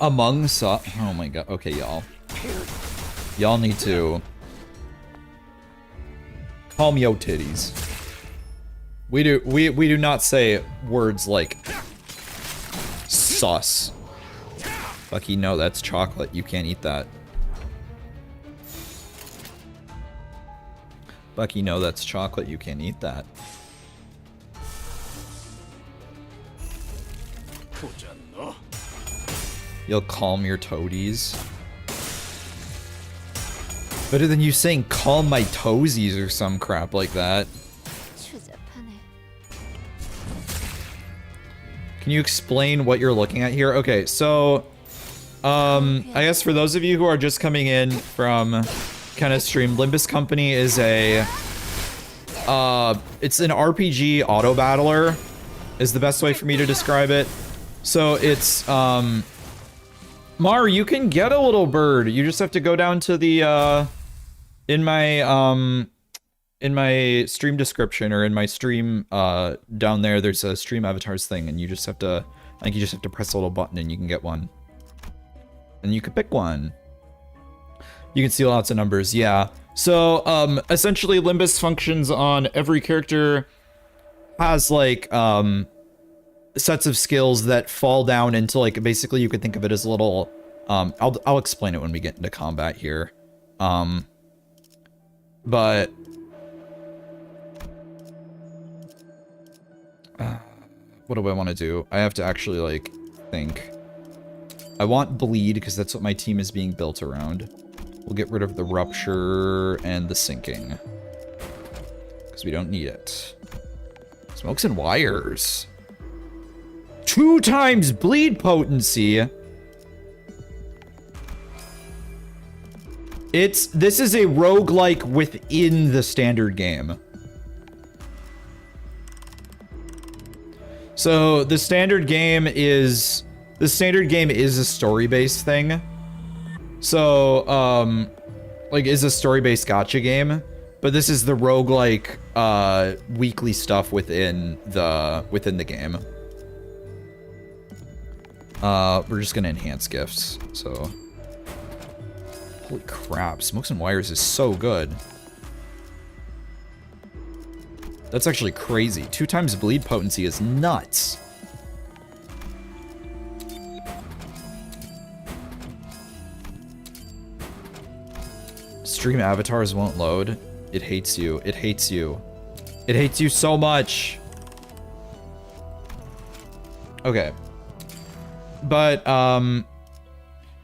Among Us? Oh my god. Okay, y'all. Y'all need to calm yo titties. We do not say words like sus. Bucky, no, that's chocolate. You can't eat that. Bucky, no, that's chocolate. You can't eat that. You'll calm your toadies. Better than you saying calm my toesies or some crap like that. Can you explain what you're looking at here? Okay, so I guess for those of you who are just coming in from kind of stream, Limbus Company is a it's an RPG auto battler is the best way for me to describe it. So it's Mar, you can get a little bird. You just have to go down to the in my stream description or in my stream down there, there's a stream avatars thing, and you just have to, I think you just have to press a little button and you can get one. And you can pick one. You can see lots of numbers, yeah. So essentially Limbus functions on every character has like sets of skills that fall down into like, basically you could think of it as a little I'll explain it when we get into combat here. But what do I want to do? I have to actually like think. I want bleed because that's what my team is being built around. We'll get rid of the rupture and the sinking because we don't need it. Smokes and wires. 2 times bleed potency. This is a roguelike within the standard game. So the standard game is a story-based thing. So like is a story-based gacha game, but this is the roguelike weekly stuff within the game. We're just gonna enhance gifts, so. Holy crap, Smokes and Wires is so good. That's actually crazy. 2 times bleed potency is nuts. Stream avatars won't load. It hates you. It hates you. It hates you so much. Okay. But,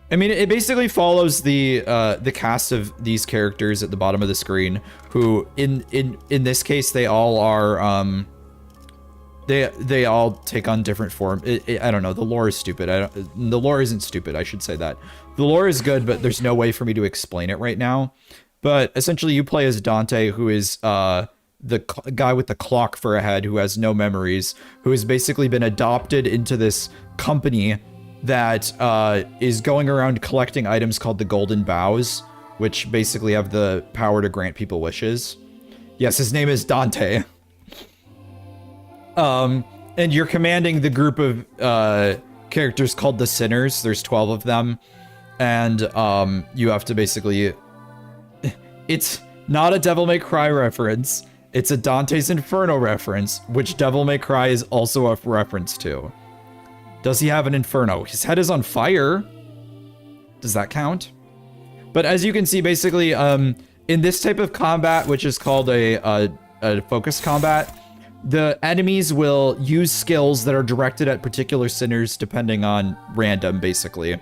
I mean, it basically follows the cast of these characters at the bottom of the screen, who in this case they all are they all take on different form. I don't know. The lore is stupid. The lore isn't stupid. I should say that. The lore is good, but there's no way for me to explain it right now. But essentially, you play as Dante, who is the guy with the clock for a head, who has no memories, who has basically been adopted into this company that is going around collecting items called the Golden Boughs, which basically have the power to grant people wishes. Yes, his name is Dante. And you're commanding the group of characters called the Sinners. There's 12 of them. And you have to basically... It's not a Devil May Cry reference. It's a Dante's Inferno reference, which Devil May Cry is also a reference to. Does he have an Inferno? His head is on fire. Does that count? But as you can see, basically, in this type of combat, which is called a focus combat, the enemies will use skills that are directed at particular sinners depending on random, basically.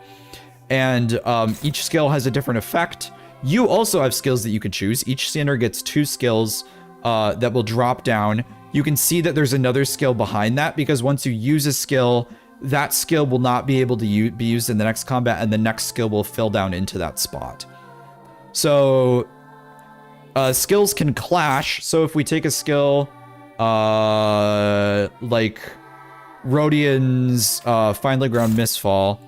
And each skill has a different effect. You also have skills that you can choose. Each sinner gets 2 skills that will drop down. You can see that there's another skill behind that, because once you use a skill, that skill will not be able to be used in the next combat, and the next skill will fill down into that spot. So skills can clash. So if we take a skill like Rhodian's Finely Ground Mistfall,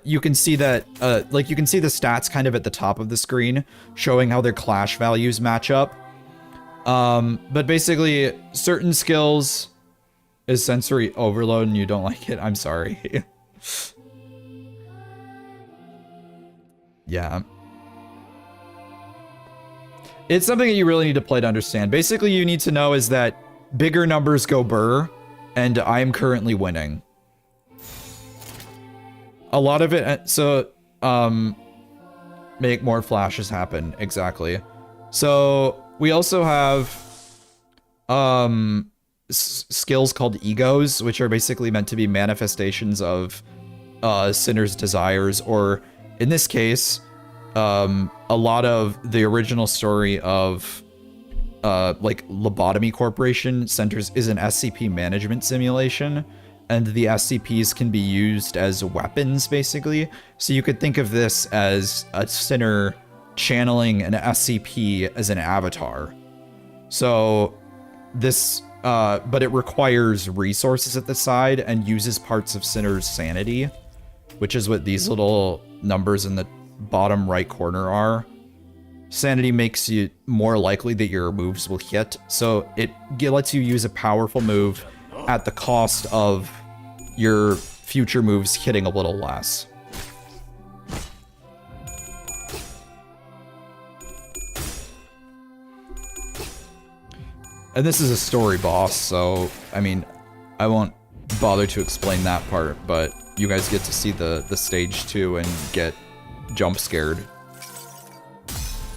you can see that, like, you can see the stats kind of at the top of the screen, showing how their clash values match up. But basically, certain skills is sensory overload and you don't like it. I'm sorry. Yeah. It's something that you really need to play to understand. Basically, you need to know is that bigger numbers go burr, and I'm currently winning. A lot of it, so, make more flashes happen, exactly. So, we also have, skills called egos, which are basically meant to be manifestations of, Sinner's desires, or, in this case, a lot of the original story of, like, Lobotomy Corporation centers is an SCP management simulation, and the SCPs can be used as weapons, basically. So you could think of this as a Sinner channeling an SCP as an avatar. So this, but it requires resources at the side and uses parts of Sinner's sanity, which is what these little numbers in the bottom right corner are. Sanity makes you more likely that your moves will hit, so it lets you use a powerful move at the cost of your future moves hitting a little less. And this is a story boss, so, I mean, I won't bother to explain that part, but you guys get to see the stage 2 and get jump scared.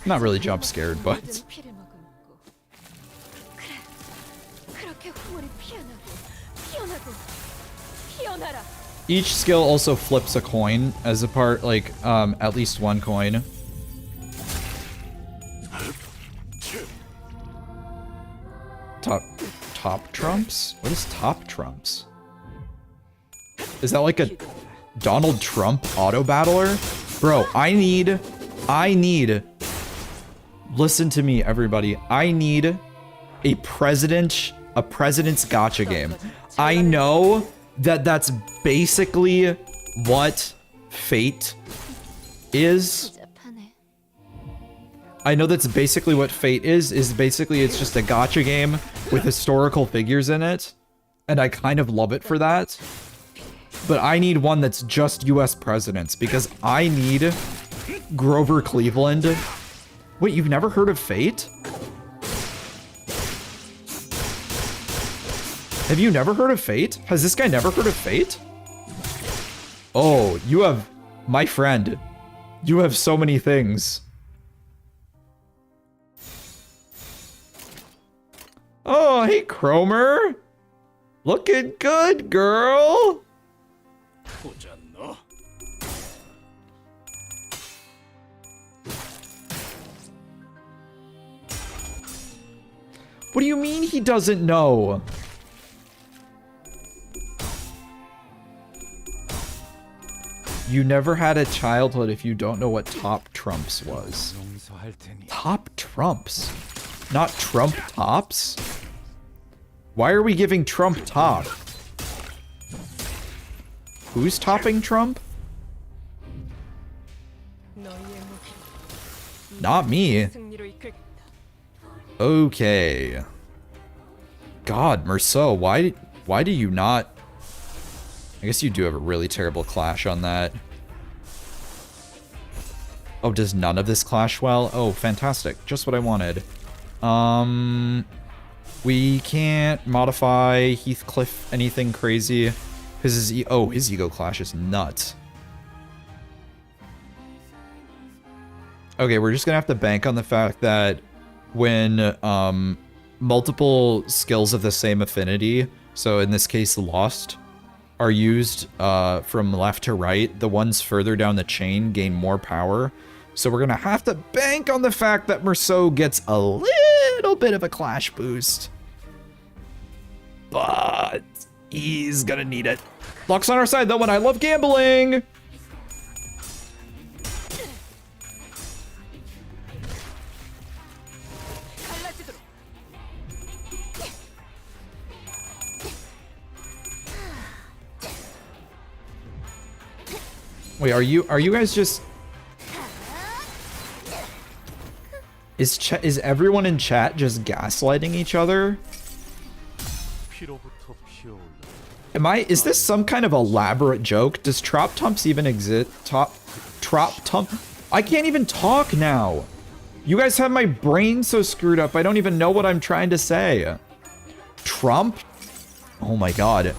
Not really jump scared, but... Each skill also flips a coin as a part, like, at least one coin. Top trumps? What is top trumps? Is that like a Donald Trump auto battler? Bro, I need, listen to me, everybody. I need a president's gacha game. I know that that's basically what Fate is. I know that's basically what Fate is basically it's just a gacha game with historical figures in it. And I kind of love it for that. But I need one that's just US presidents because I need Grover Cleveland. Wait, you've never heard of Fate? Have you never heard of Fate? Has this guy never heard of Fate? Oh, you have... My friend. You have so many things. Oh, hey, Cromer. Looking good, girl. What do you mean he doesn't know? You never had a childhood if you don't know what top trumps was. Top trumps? Not Trump tops? Why are we giving Trump top? Who's topping Trump? Not me. Okay. God, Merceau, why do you not... I guess you do have a really terrible clash on that. Oh, does none of this clash well? Oh, fantastic. Just what I wanted. We can't modify Heathcliff anything crazy. His ego clash is nuts. Okay, we're just gonna have to bank on the fact that when multiple skills of the same affinity, so in this case Lost, are used from left to right, the ones further down the chain gain more power. So we're gonna have to bank on the fact that Merceau gets a little bit of a clash boost. But he's gonna need it. Luck's on our side though, and I love gambling! Wait, are you guys just... Is everyone in chat just gaslighting each other? Is this some kind of elaborate joke? Does Trop Tumps even exist? Trop Tump? I can't even talk now. You guys have my brain so screwed up. I don't even know what I'm trying to say. Trump? Oh my god.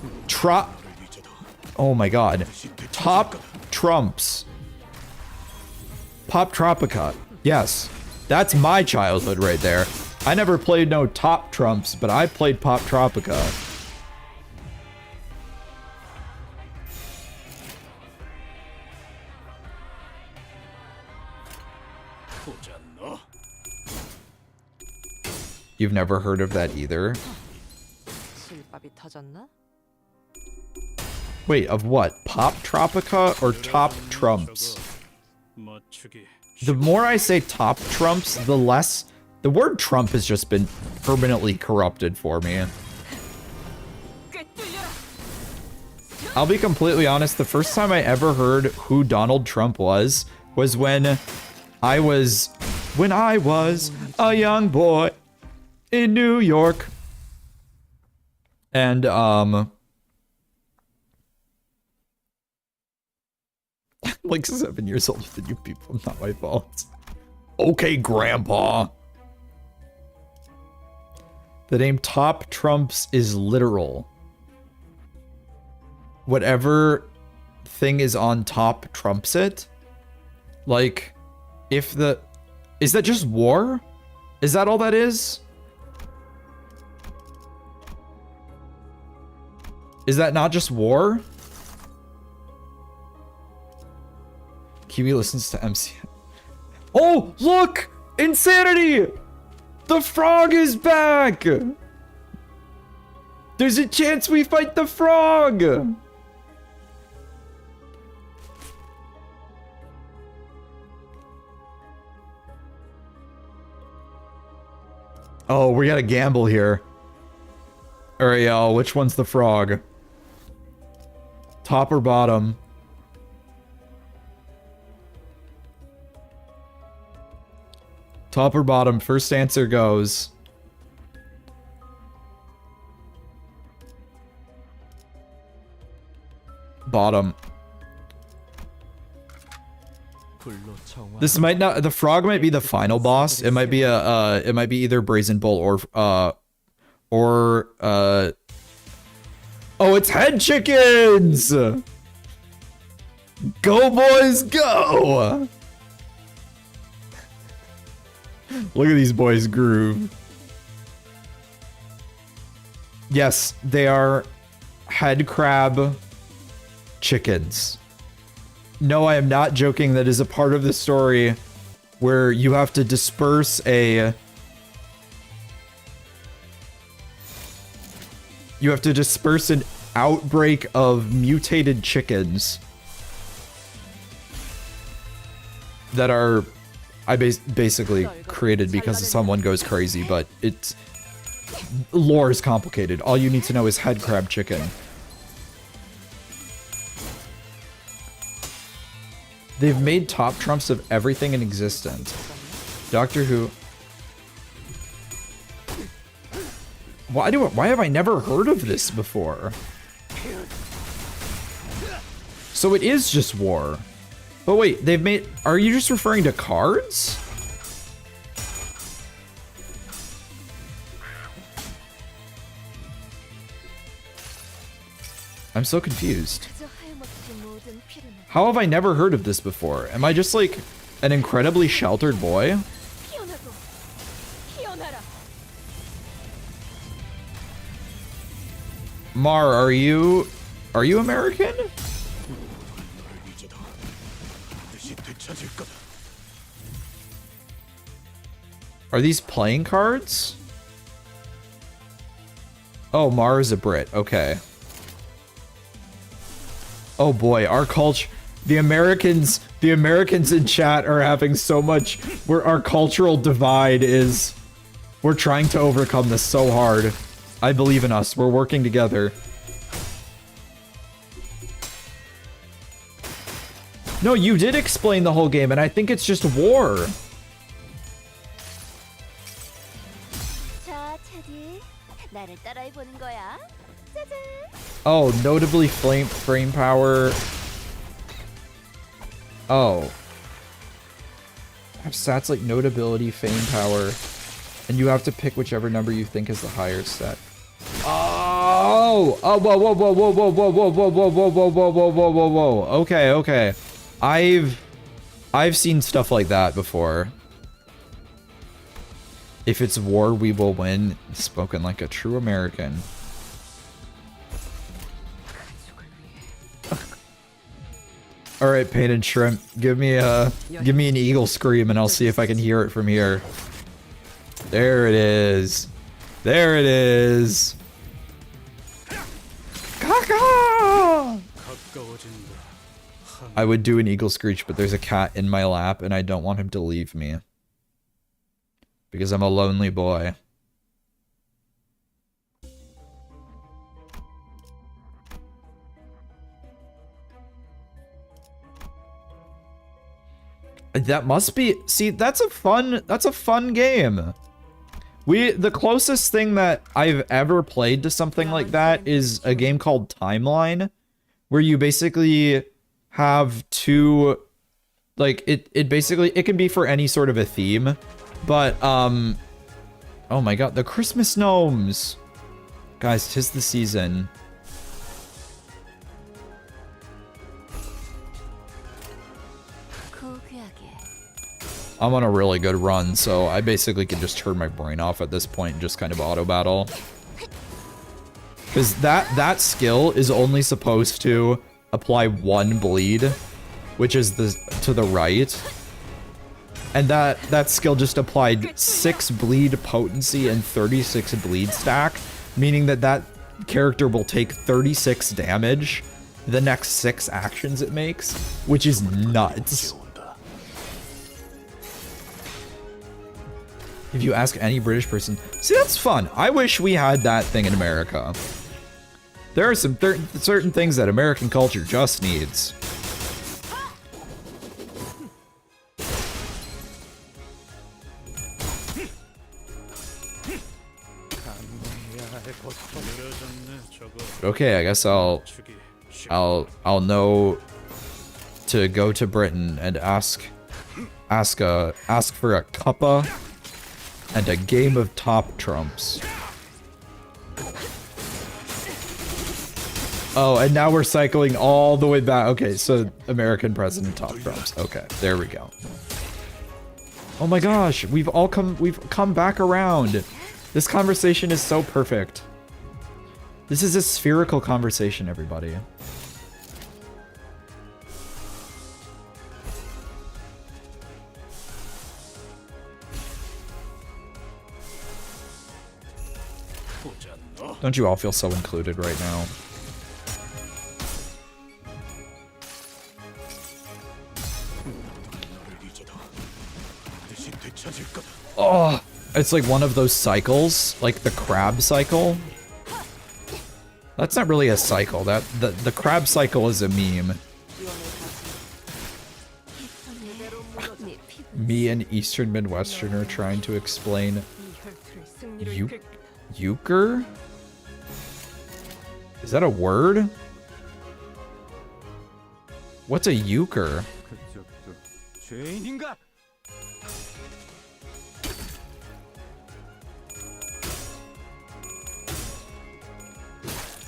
Oh my god. Top Trumps. Pop Tropica. Yes. That's my childhood right there. I never played no Top Trumps, but I played Pop Tropica. You've never heard of that either? Wait, of what? Pop Tropica or Top Trumps? The more I say Top Trumps, the less... The word Trump has just been permanently corrupted for me. I'll be completely honest, the first time I ever heard who Donald Trump was when I was a young boy in New York. And, like 7 years older than you people, not my fault. Okay, Grandpa. The name Top Trumps is literal. Whatever thing is on top trumps it. Like, if the... Is that just war? Is that all that is? Is that not just war? Kiwi listens to MC. Oh, look! Insanity! The frog is back! There's a chance we fight the frog! Oh, we gotta gamble here. Alright, y'all, which one's the frog? Top or bottom? Top or bottom? First answer goes. Bottom. This might not... The frog might be the final boss. It might be a... it might be either Brazen Bull or... Oh, it's head chickens! Go, boys, go! Look at these boys groove. Yes, they are head crab chickens. No, I am not joking. That is a part of the story where you have to disperse a... You have to disperse an outbreak of mutated chickens that are... I basically created because someone goes crazy, but it's... Lore is complicated. All you need to know is head crab chicken. They've made top trumps of everything in existence. Doctor Who... Why have I never heard of this before? So it is just war. But wait, they've made... Are you just referring to cards? I'm so confused. How have I never heard of this before? Am I just like an incredibly sheltered boy? Mar, are you American? Are these playing cards? Oh, Mar is a Brit. Okay. Oh boy, our culture, the Americans in chat are having so much, our cultural divide is, we're trying to overcome this so hard. I believe in us. We're working together. No, you did explain the whole game, and I think it's just war. Oh, notably frame power. Oh. Have stats like notability, fame power, and you have to pick whichever number you think is the higher stat. Oh! Oh, whoa, whoa, whoa, whoa, whoa, whoa, whoa, whoa, whoa, whoa, whoa, whoa, whoa, whoa, whoa, whoa, whoa. Okay, okay. I've seen stuff like that before. If it's war, we will win. Spoken like a true American. All right, painted shrimp. Give me an eagle scream, and I'll see if I can hear it from here. There it is. There it is. Caca! I would do an eagle screech, but there's a cat in my lap, and I don't want him to leave me. Because I'm a lonely boy. That must be, see, that's a fun game. The closest thing that I've ever played to something like that is a game called Timeline, where you basically have two, like, it basically, it can be for any sort of a theme, but, oh my god, the Christmas gnomes! Guys, 'tis the season. I'm on a really good run, so I basically can just turn my brain off at this point and just kind of auto battle. Because that skill is only supposed to apply 1 bleed, which is to the right. And that skill just applied 6 bleed potency and 36 bleed stack, meaning that character will take 36 damage the next 6 actions it makes, which is nuts. If you ask any British person, see, that's fun. I wish we had that thing in America. There are some certain things that American culture just needs. Okay, I guess I'll know to go to Britain and ask for a cuppa and a game of top trumps. Oh, and now we're cycling all the way back. Okay, so American president top trumps. Okay, there we go. Oh my gosh, we've come back around. This conversation is so perfect. This is a spherical conversation, everybody. Don't you all feel so included right now? Oh, it's like one of those cycles, like the crab cycle. That's not really a cycle. The crab cycle is a meme. Me and Eastern Midwesterner trying to explain euchre? Is that a word? What's a euchre?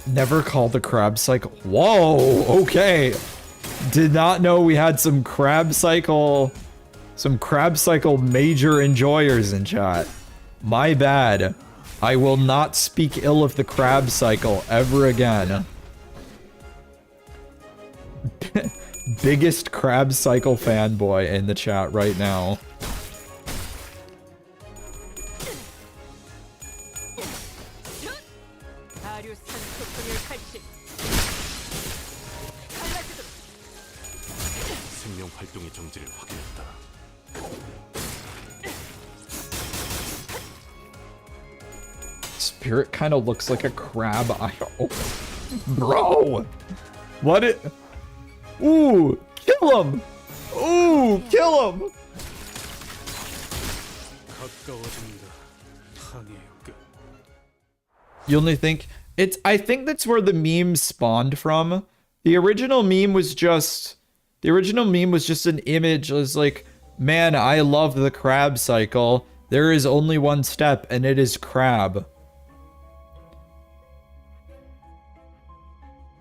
Never called the crab cycle. Whoa, okay. Did not know we had some crab cycle major enjoyers in chat. My bad. I will not speak ill of the crab cycle ever again. Biggest crab cycle fanboy in the chat right now. Spirit kind of looks like a crab. Oh, bro, what it? Ooh, Kill him! Ooh, kill him! You only think it's, I think that's where the meme spawned from. The original meme was just an image. It was like, man, I love the crab cycle. There is only one step, and it is crab.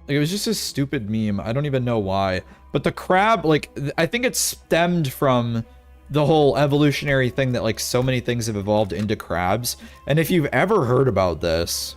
Like, it was just a stupid meme. I don't even know why. But the crab, like, I think it stemmed from the whole evolutionary thing that, like, so many things have evolved into crabs. And if you've ever heard about this,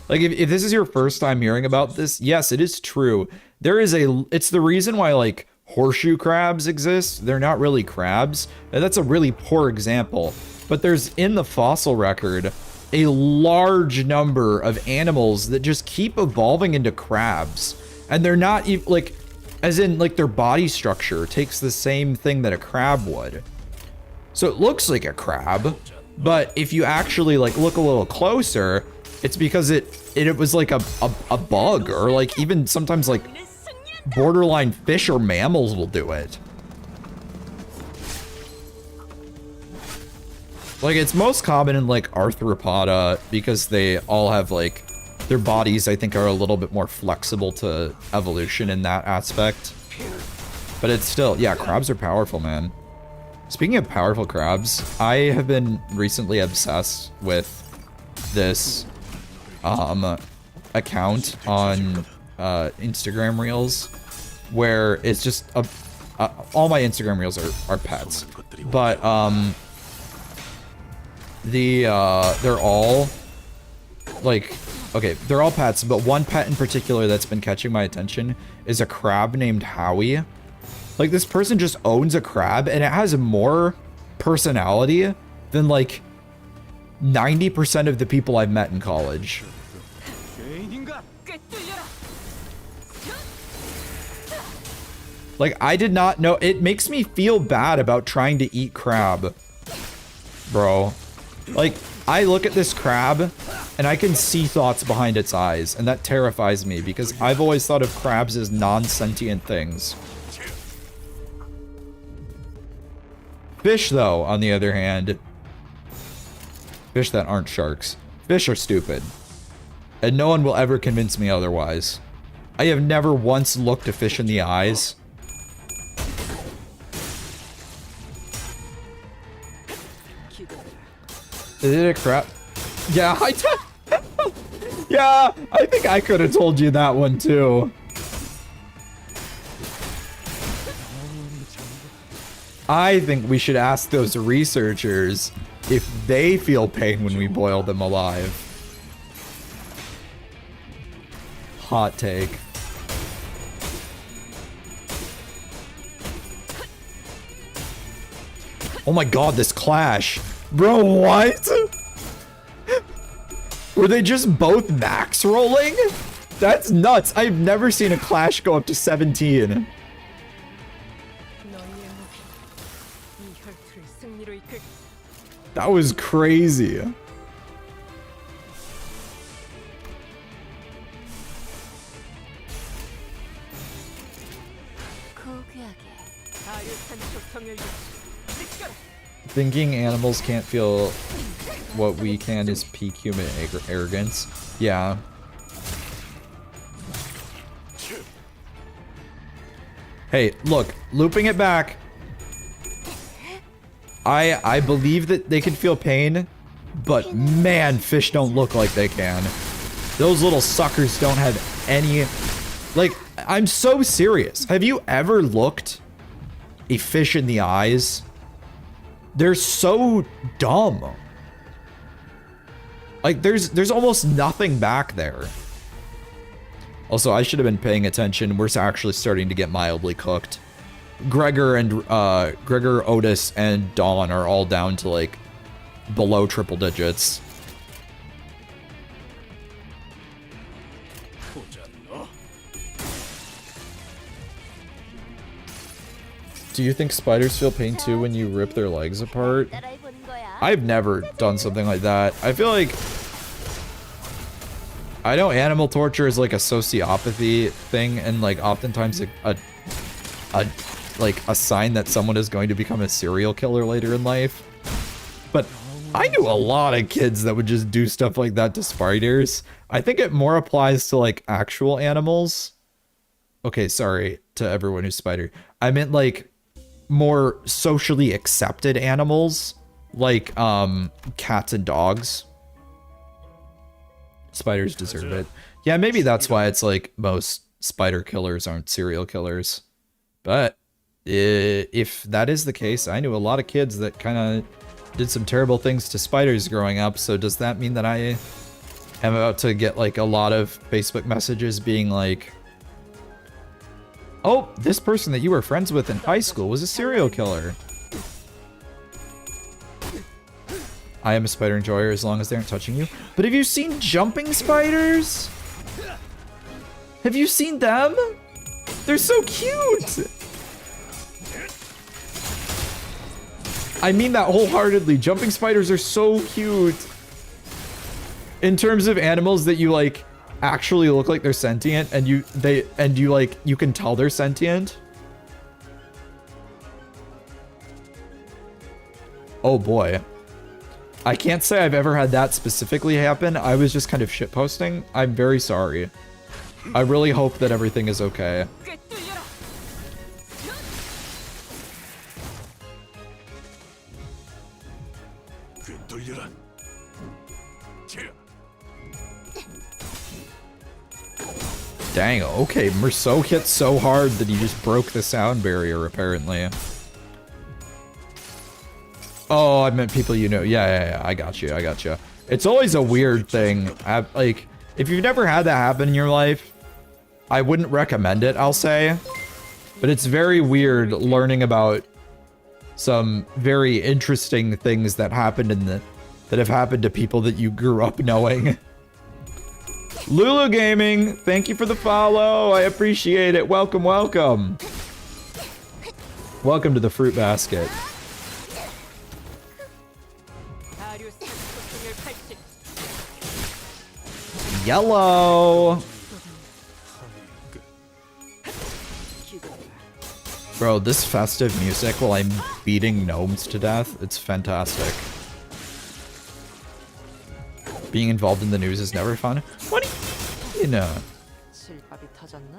like, if this is your first time hearing about this, yes, it is true. There is it's the reason why, like, horseshoe crabs exist. They're not really crabs. And that's a really poor example. But there's, in the fossil record, a large number of animals that just keep evolving into crabs. And they're not even, like, as in, like, their body structure takes the same thing that a crab would. So it looks like a crab, but if you actually, like, look a little closer, it's because it was like a bug, or like even sometimes like borderline fish or mammals will do it. Like, it's most common in like arthropoda because they all have like, their bodies I think are a little bit more flexible to evolution in that aspect. But it's still, yeah, crabs are powerful, man. Speaking of powerful crabs, I have been recently obsessed with this account on Instagram Reels, where it's just all my Instagram Reels are pets, but they're all like, okay, they're all pets, but one pet in particular that's been catching my attention is a crab named Howie. Like, this person just owns a crab, and it has more personality than like 90% of the people I've met in college. Like, I did not know. It makes me feel bad about trying to eat crab, bro. Like, I look at this crab and I can see thoughts behind its eyes, and that terrifies me because I've always thought of crabs as non-sentient things. Fish, though, on the other hand, fish that aren't sharks. Fish are stupid. And no one will ever convince me otherwise. I have never once looked a fish in the eyes. Is it a crab? Yeah, yeah, I think I could have told you that one too. I think we should ask those researchers if they feel pain when we boil them alive. Hot take. Oh my god, this clash. Bro, what? Were they just both max rolling? That's nuts. I've never seen a clash go up to 17. That was crazy. Thinking animals can't feel what we can is peak human arrogance. Yeah. Hey, look, looping it back. I believe that they can feel pain, but man, fish don't look like they can. Those little suckers don't have any... Like, I'm so serious. Have you ever looked a fish in the eyes? They're so dumb. Like, there's almost nothing back there. Also, I should have been paying attention. We're actually starting to get mildly cooked. Gregor, Otis, and Dawn are all down to, like, below triple digits. Do you think spiders feel pain too when you rip their legs apart? I've never done something like that. I feel like... I know animal torture is like a sociopathy thing, and like oftentimes a sign that someone is going to become a serial killer later in life. But I knew a lot of kids that would just do stuff like that to spiders. I think it more applies to like actual animals. Okay, sorry to everyone who's spider. I meant like more socially accepted animals, like cats and dogs. Spiders deserve it. Yeah, maybe that's why it's like most spider killers aren't serial killers. But if that is the case, I knew a lot of kids that kind of did some terrible things to spiders growing up. So does that mean that I am about to get like a lot of Facebook messages being like, oh, this person that you were friends with in high school was a serial killer? I am a spider enjoyer as long as they aren't touching you. But have you seen jumping spiders? Have you seen them? They're so cute. I mean that wholeheartedly. Jumping spiders are so cute. In terms of animals that you like actually look like they're sentient and you can tell they're sentient. Oh boy. I can't say I've ever had that specifically happen. I was just kind of shitposting. I'm very sorry. I really hope that everything is okay. Dang, okay, Merceau hit so hard that he just broke the sound barrier, apparently. Oh, I meant people you know. Yeah, I got you, It's always a weird thing. Like, if you've never had that happen in your life, I wouldn't recommend it, I'll say. But it's very weird learning about some very interesting things that happened that have happened to people that you grew up knowing. Lulu Gaming, thank you for the follow. I appreciate it. Welcome, welcome. Welcome to the fruit basket. Yellow. Bro, this festive music while I'm beating gnomes to death, it's fantastic. Being involved in the news is never fun. What do you know?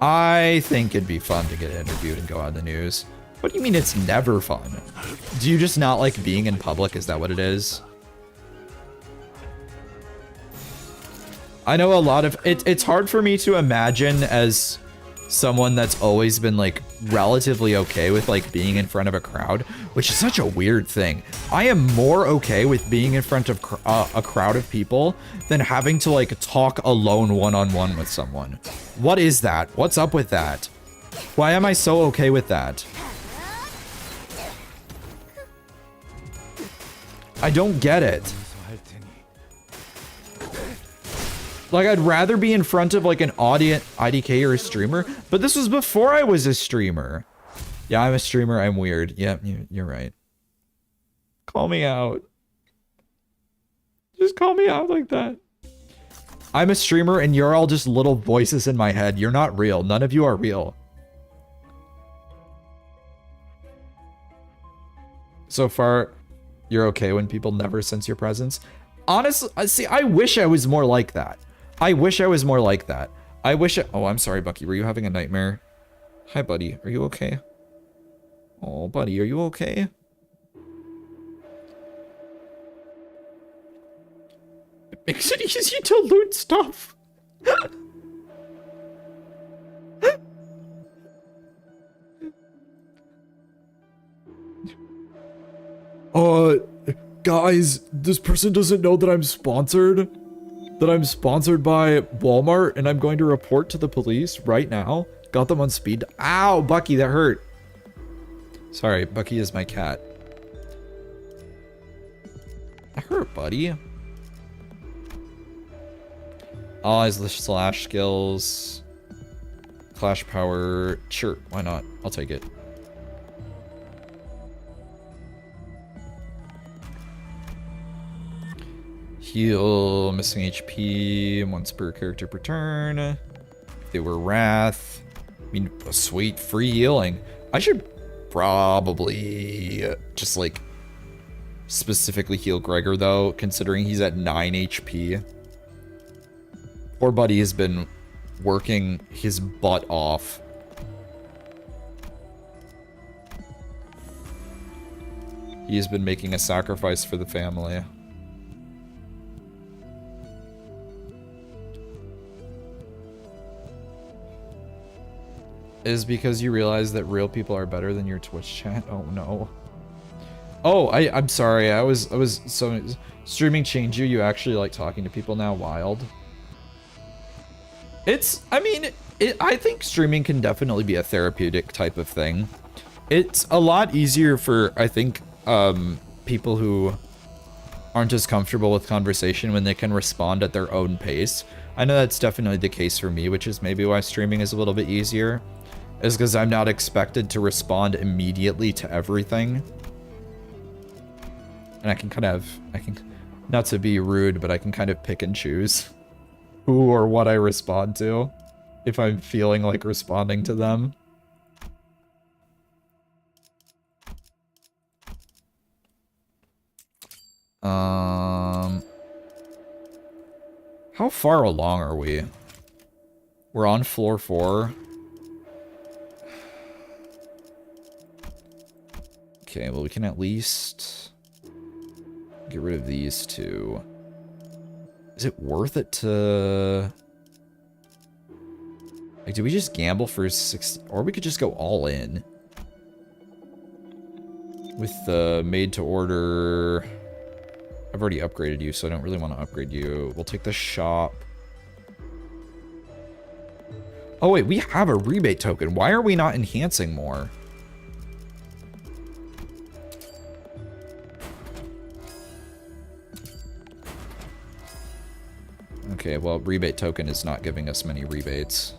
I think it'd be fun to get interviewed and go on the news. What do you mean it's never fun? Do you just not like being in public? Is that what it is? I know a lot of it's hard for me to imagine as someone that's always been like relatively okay with like being in front of a crowd, which is such a weird thing. I am more okay with being in front of a crowd of people than having to like talk alone one-on-one with someone. What is that? What's up with that? Why am I so okay with that? I don't get it. Like, I'd rather be in front of, like, an audience, IDK or a streamer. But this was before I was a streamer. Yeah, I'm a streamer. I'm weird. Yeah, you're right. Call me out. Just call me out like that. I'm a streamer, and you're all just little voices in my head. You're not real. None of you are real. So far, you're okay when people never sense your presence. Honestly, see, I wish I was more like that. I wish I was more like that. I wish oh, I'm sorry, Bucky. Were you having a nightmare? Hi, buddy. Are you okay? Oh, buddy, are you okay? It makes it easy to loot stuff. Guys, this person doesn't know that I'm sponsored. That I'm sponsored by Walmart, and I'm going to report to the police right now. Got them on speed. Ow, Bucky, that hurt. Sorry, Bucky is my cat. That hurt, buddy. All eyes slash skills. Clash power. Sure, why not? I'll take it. Heal, missing HP, once per character per turn. If they were Wrath. I mean, sweet, free healing. I should probably just like specifically heal Gregor though, considering he's at 9 HP. Poor buddy has been working his butt off. He has been making a sacrifice for the family. Is because you realize that real people are better than your Twitch chat? Oh no. Oh, I'm sorry. I was so streaming changed you. You actually like talking to people now. Wild. I mean, I think streaming can definitely be a therapeutic type of thing. It's a lot easier for, I think, people who aren't as comfortable with conversation when they can respond at their own pace. I know that's definitely the case for me, which is maybe why streaming is a little bit easier, is because I'm not expected to respond immediately to everything. And I can not to be rude, but I can kind of pick and choose who or what I respond to if I'm feeling like responding to them. How far along are we? We're on floor 4. Okay, well we can at least get rid of these two. Is it worth it to... Like, do we just gamble for 60? Or we could just go all in. With the made to order... I've already upgraded you, so I don't really want to upgrade you. We'll take the shop. Oh wait, we have a rebate token. Why are we not enhancing more? Okay, well, rebate token is not giving us many rebates.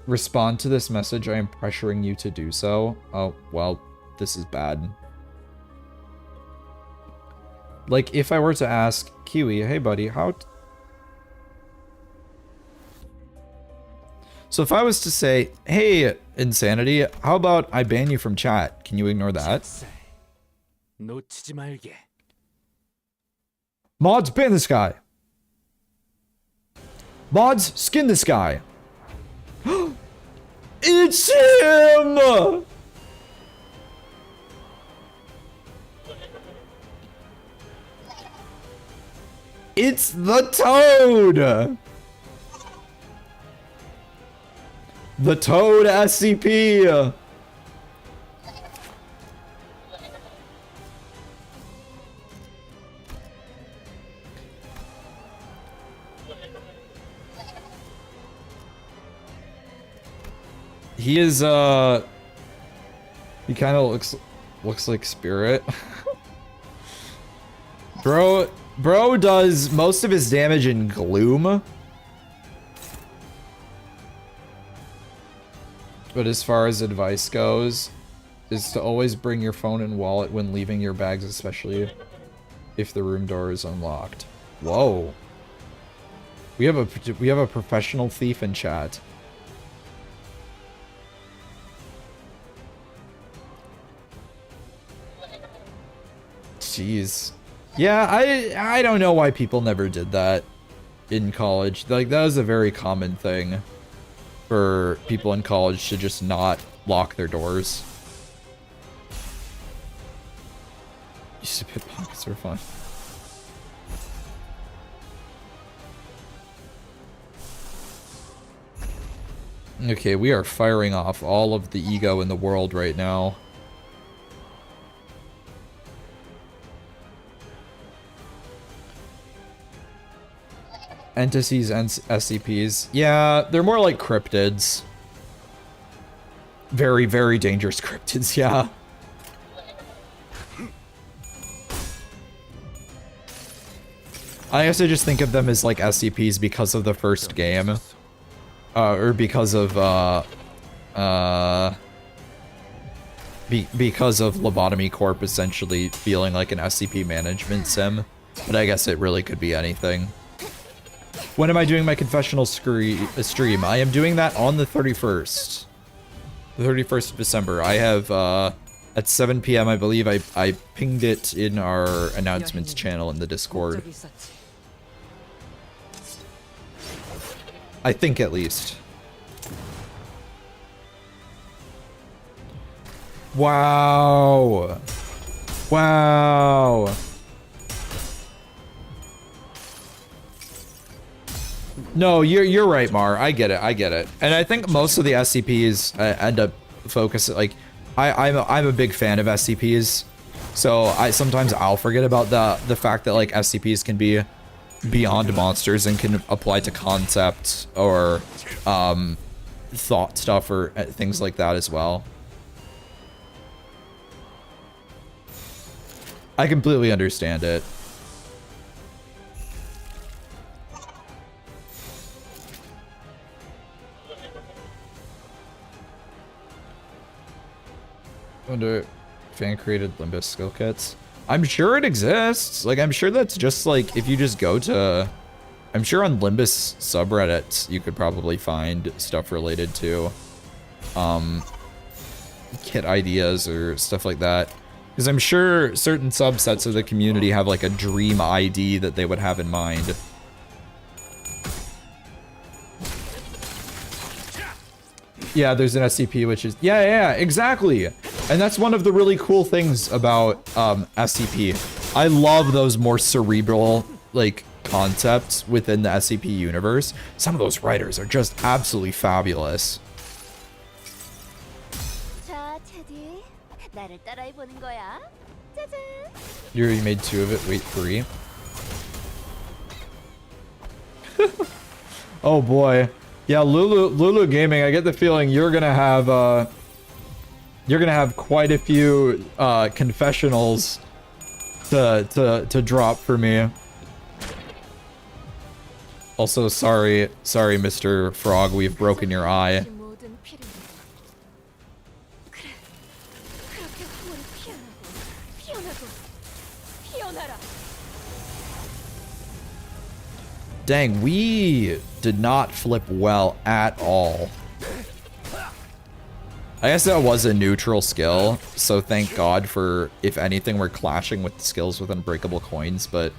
Respond to this message. I am pressuring you to do so. Oh, well, this is bad. Like, if I were to ask Kiwi, hey buddy, how... So if I was to say, hey, Insanity, how about I ban you from chat? Can you ignore that? Mods, ban this guy. Mods, skin this guy. It's him! It's the Toad! The Toad SCP! He is, he kind of looks like Spirit. Bro does most of his damage in gloom. But as far as advice goes, is to always bring your phone and wallet when leaving your bags, especially if the room door is unlocked. Whoa. We have a professional thief in chat. Jeez. Yeah, I don't know why people never did that in college. Like, that was a very common thing for people in college to just not lock their doors. Used to pickpockets were fun. Okay, we are firing off all of the ego in the world right now. Entities and SCPs. Yeah, they're more like cryptids. Very, very dangerous cryptids, yeah. I guess I just think of them as like SCPs because of the first game. Or because of, because of Lobotomy Corp essentially feeling like an SCP management sim. But I guess it really could be anything. When am I doing my confessional stream? I am doing that on the 31st. The 31st of December. I have, at 7 p.m. I believe I pinged it in our announcements channel in the Discord. I think at least. Wow. Wow. No, you're right, Mar. I get it. I get it. And I think most of the SCPs end up focusing, like, I'm a big fan of SCPs, so sometimes I'll forget about the fact that like SCPs can be beyond monsters and can apply to concept or thought stuff or things like that as well. I completely understand it. Wonder fan created Limbus skill kits. I'm sure it exists. Like, I'm sure that's just like, if you just go to, I'm sure on Limbus subreddits, you could probably find stuff related to kit ideas or stuff like that. Because I'm sure certain subsets of the community have like a dream ID that they would have in mind. Yeah, there's an SCP, which is... Yeah, exactly. And that's one of the really cool things about SCP. I love those more cerebral, like, concepts within the SCP universe. Some of those writers are just absolutely fabulous. You already made 2 of it. Wait, 3. Oh, boy. Yeah, Lulu Gaming, I get the feeling you're gonna have quite a few confessionals to drop for me. Also, sorry, Mr. Frog, we've broken your eye. Dang, we did not flip well at all. I guess that was a neutral skill, so thank God for, if anything, we're clashing with the skills with unbreakable coins, but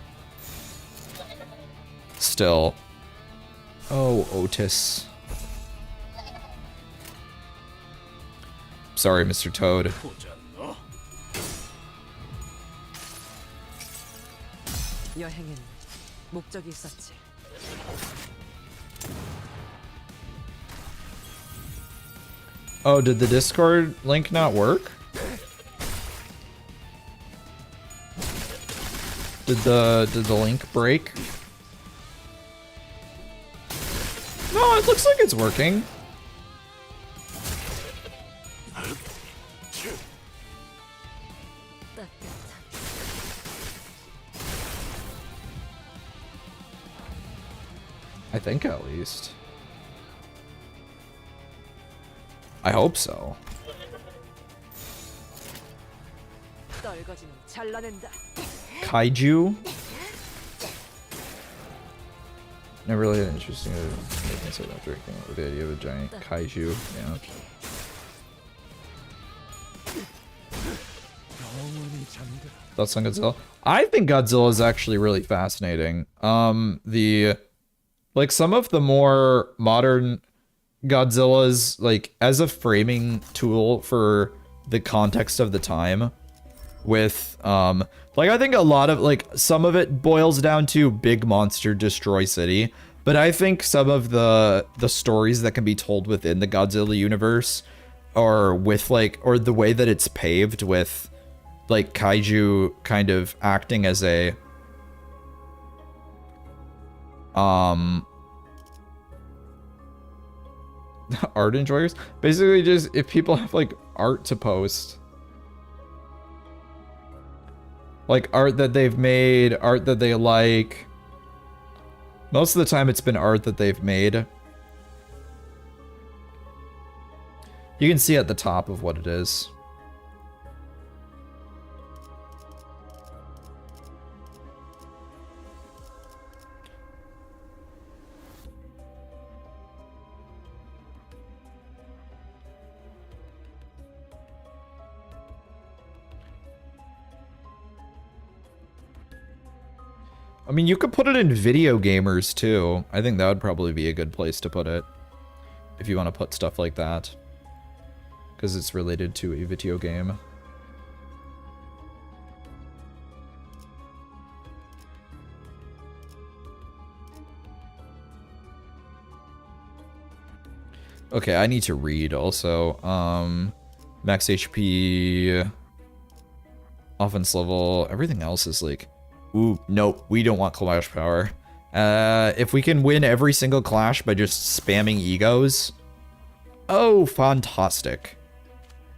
still. Oh, Otis. Sorry, Mr. Toad. Oh, did the Discord link not work? Did the link break? No, it looks like it's working. I think at least. I hope so. Kaiju? Never really had interesting concept after it came up with the idea of a giant kaiju. Yeah. Thoughts on Godzilla? I think Godzilla is actually really fascinating. Like some of the more modern Godzillas, like as a framing tool for the context of the time, with like I think a lot of like some of it boils down to big monster destroy city, but I think some of the stories that can be told within the Godzilla universe, or with like, or the way that it's paved with like kaiju kind of acting as a art enjoyers, basically just if people have like art to post, like art that they've made, art that they like. Most of the time it's been art that they've made. You can see at the top of what it is. I mean, you could put it in video gamers too. I think that would probably be a good place to put it. If you want to put stuff like that. Because it's related to a video game. Okay, I need to read also. Max HP, offense level, everything else is like, ooh, nope, we don't want clash power. If we can win every single clash by just spamming egos, oh, fantastic.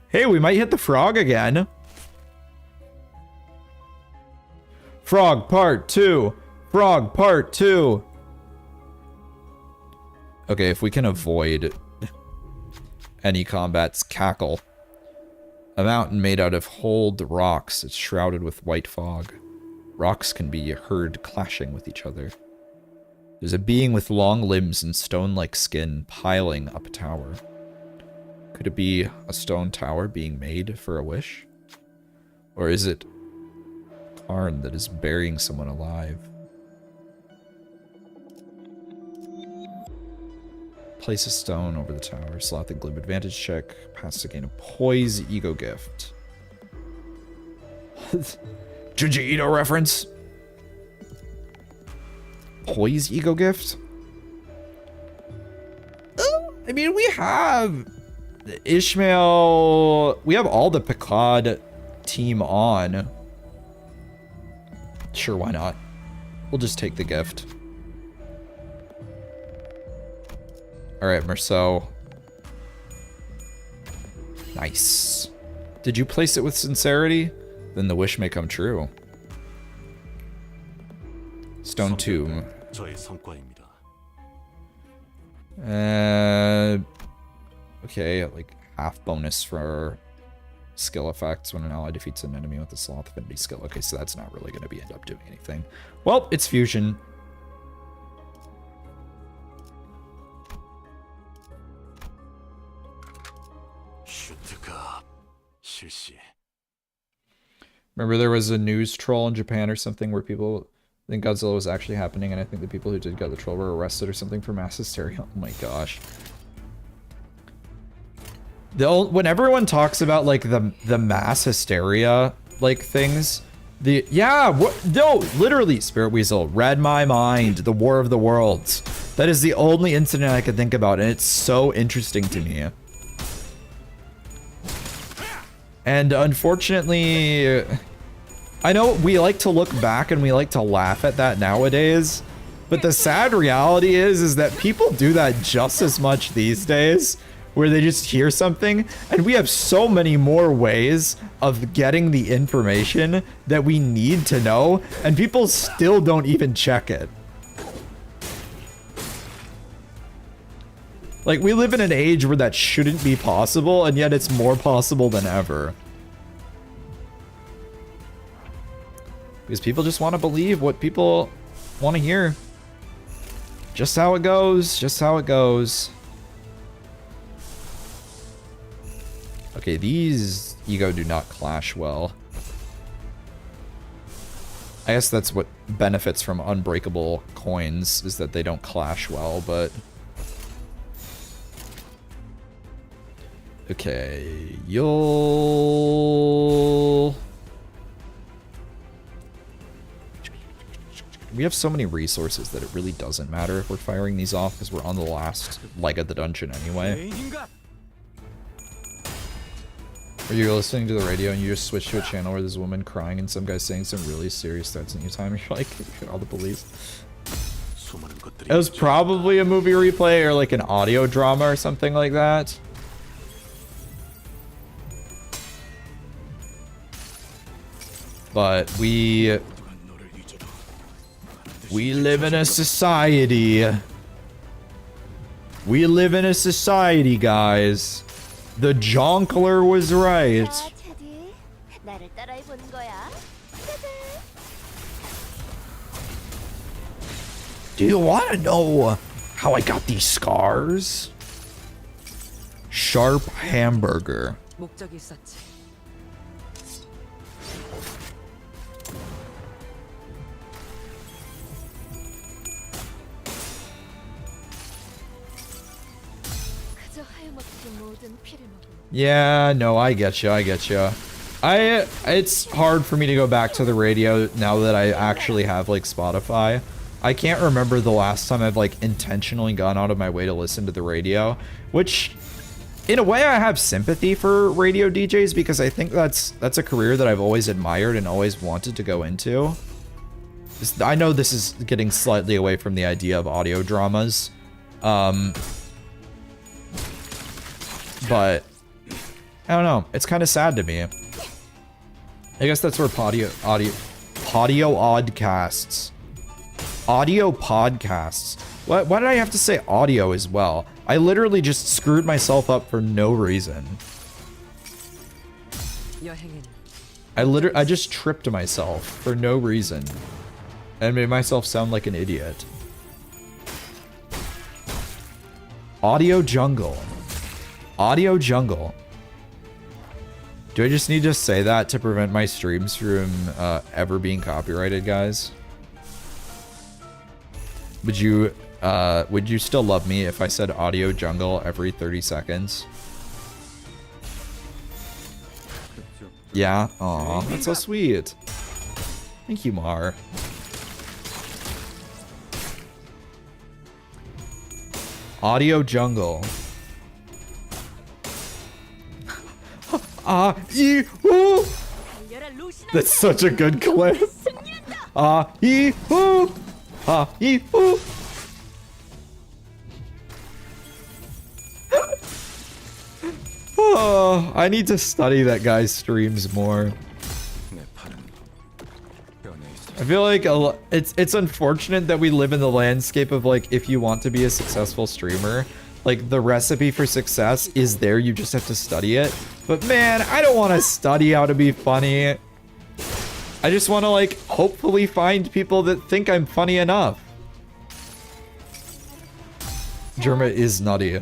Hey, we might hit the frog again. Frog part 2. Frog part 2. Okay, if we can avoid any combat's cackle. A mountain made out of holed rocks. It's shrouded with white fog. Rocks can be heard clashing with each other. There's a being with long limbs and stone-like skin piling up a tower. Could it be a stone tower being made for a wish? Or is it a cairn that is burying someone alive? Place a stone over the tower. Slot the glib advantage check. Pass to gain a poise ego gift. Junji Ito reference? Poise ego gift? I mean, we have Ishmael. We have all the Picard team on. Sure, why not? We'll just take the gift. Alright, Merceau. Nice. Did you place it with sincerity? Then the wish may come true. Stone Tomb. Okay, like half bonus for skill effects when an ally defeats an enemy with a sloth affinity skill. Okay, so that's not really going to end up doing anything. Well, it's fusion. Remember there was a news troll in Japan or something where people think Godzilla was actually happening, and I think the people who did the troll were arrested or something for mass hysteria. Oh my gosh. When everyone talks about like the mass hysteria like things, no, literally, Spirit Weasel read my mind. The War of the Worlds. That is the only incident I could think about, and it's so interesting to me. And unfortunately, I know we like to look back and we like to laugh at that nowadays, but the sad reality is that people do that just as much these days, where they just hear something, and we have so many more ways of getting the information that we need to know, and people still don't even check it. Like, we live in an age where that shouldn't be possible, and yet it's more possible than ever. Because people just want to believe what people want to hear. Just how it goes, just how it goes. Okay, these ego do not clash well. I guess that's what benefits from unbreakable coins, is that they don't clash well, but... Okay, you'll... We have so many resources that it really doesn't matter if we're firing these off, because we're on the last leg of the dungeon anyway. Or you're listening to the radio and you just switch to a channel where there's a woman crying and some guy's saying some really serious threats in your time, and you're like, all the police. It was probably a movie replay or like an audio drama or something like that. But we live in a society. We live in a society, guys. The Jonkler was right. Do you want to know how I got these scars? Sharp hamburger. Yeah, no, I get you. I get you. It's hard for me to go back to the radio now that I actually have like Spotify. I can't remember the last time I've like intentionally gone out of my way to listen to the radio, which in a way I have sympathy for radio DJs because I think that's a career that I've always admired and always wanted to go into. I know this is getting slightly away from the idea of audio dramas. But I don't know. It's kind of sad to me. I guess that's where audio podcasts. Why did I have to say audio as well? I literally just screwed myself up for no reason. I just tripped myself for no reason and made myself sound like an idiot. Audio jungle. Audio jungle. Do I just need to say that to prevent my streams from ever being copyrighted, guys? Would you still love me if I said audio jungle every 30 seconds? Yeah? Aw, that's so sweet. Thank you, Mar. Audio jungle. That's such a good clip. Oh, I need to study that guy's streams more. I feel like it's unfortunate that we live in the landscape of like, if you want to be a successful streamer, like the recipe for success is there, you just have to study it. But man, I don't want to study how to be funny. I just want to like hopefully find people that think I'm funny enough. Germa is nutty.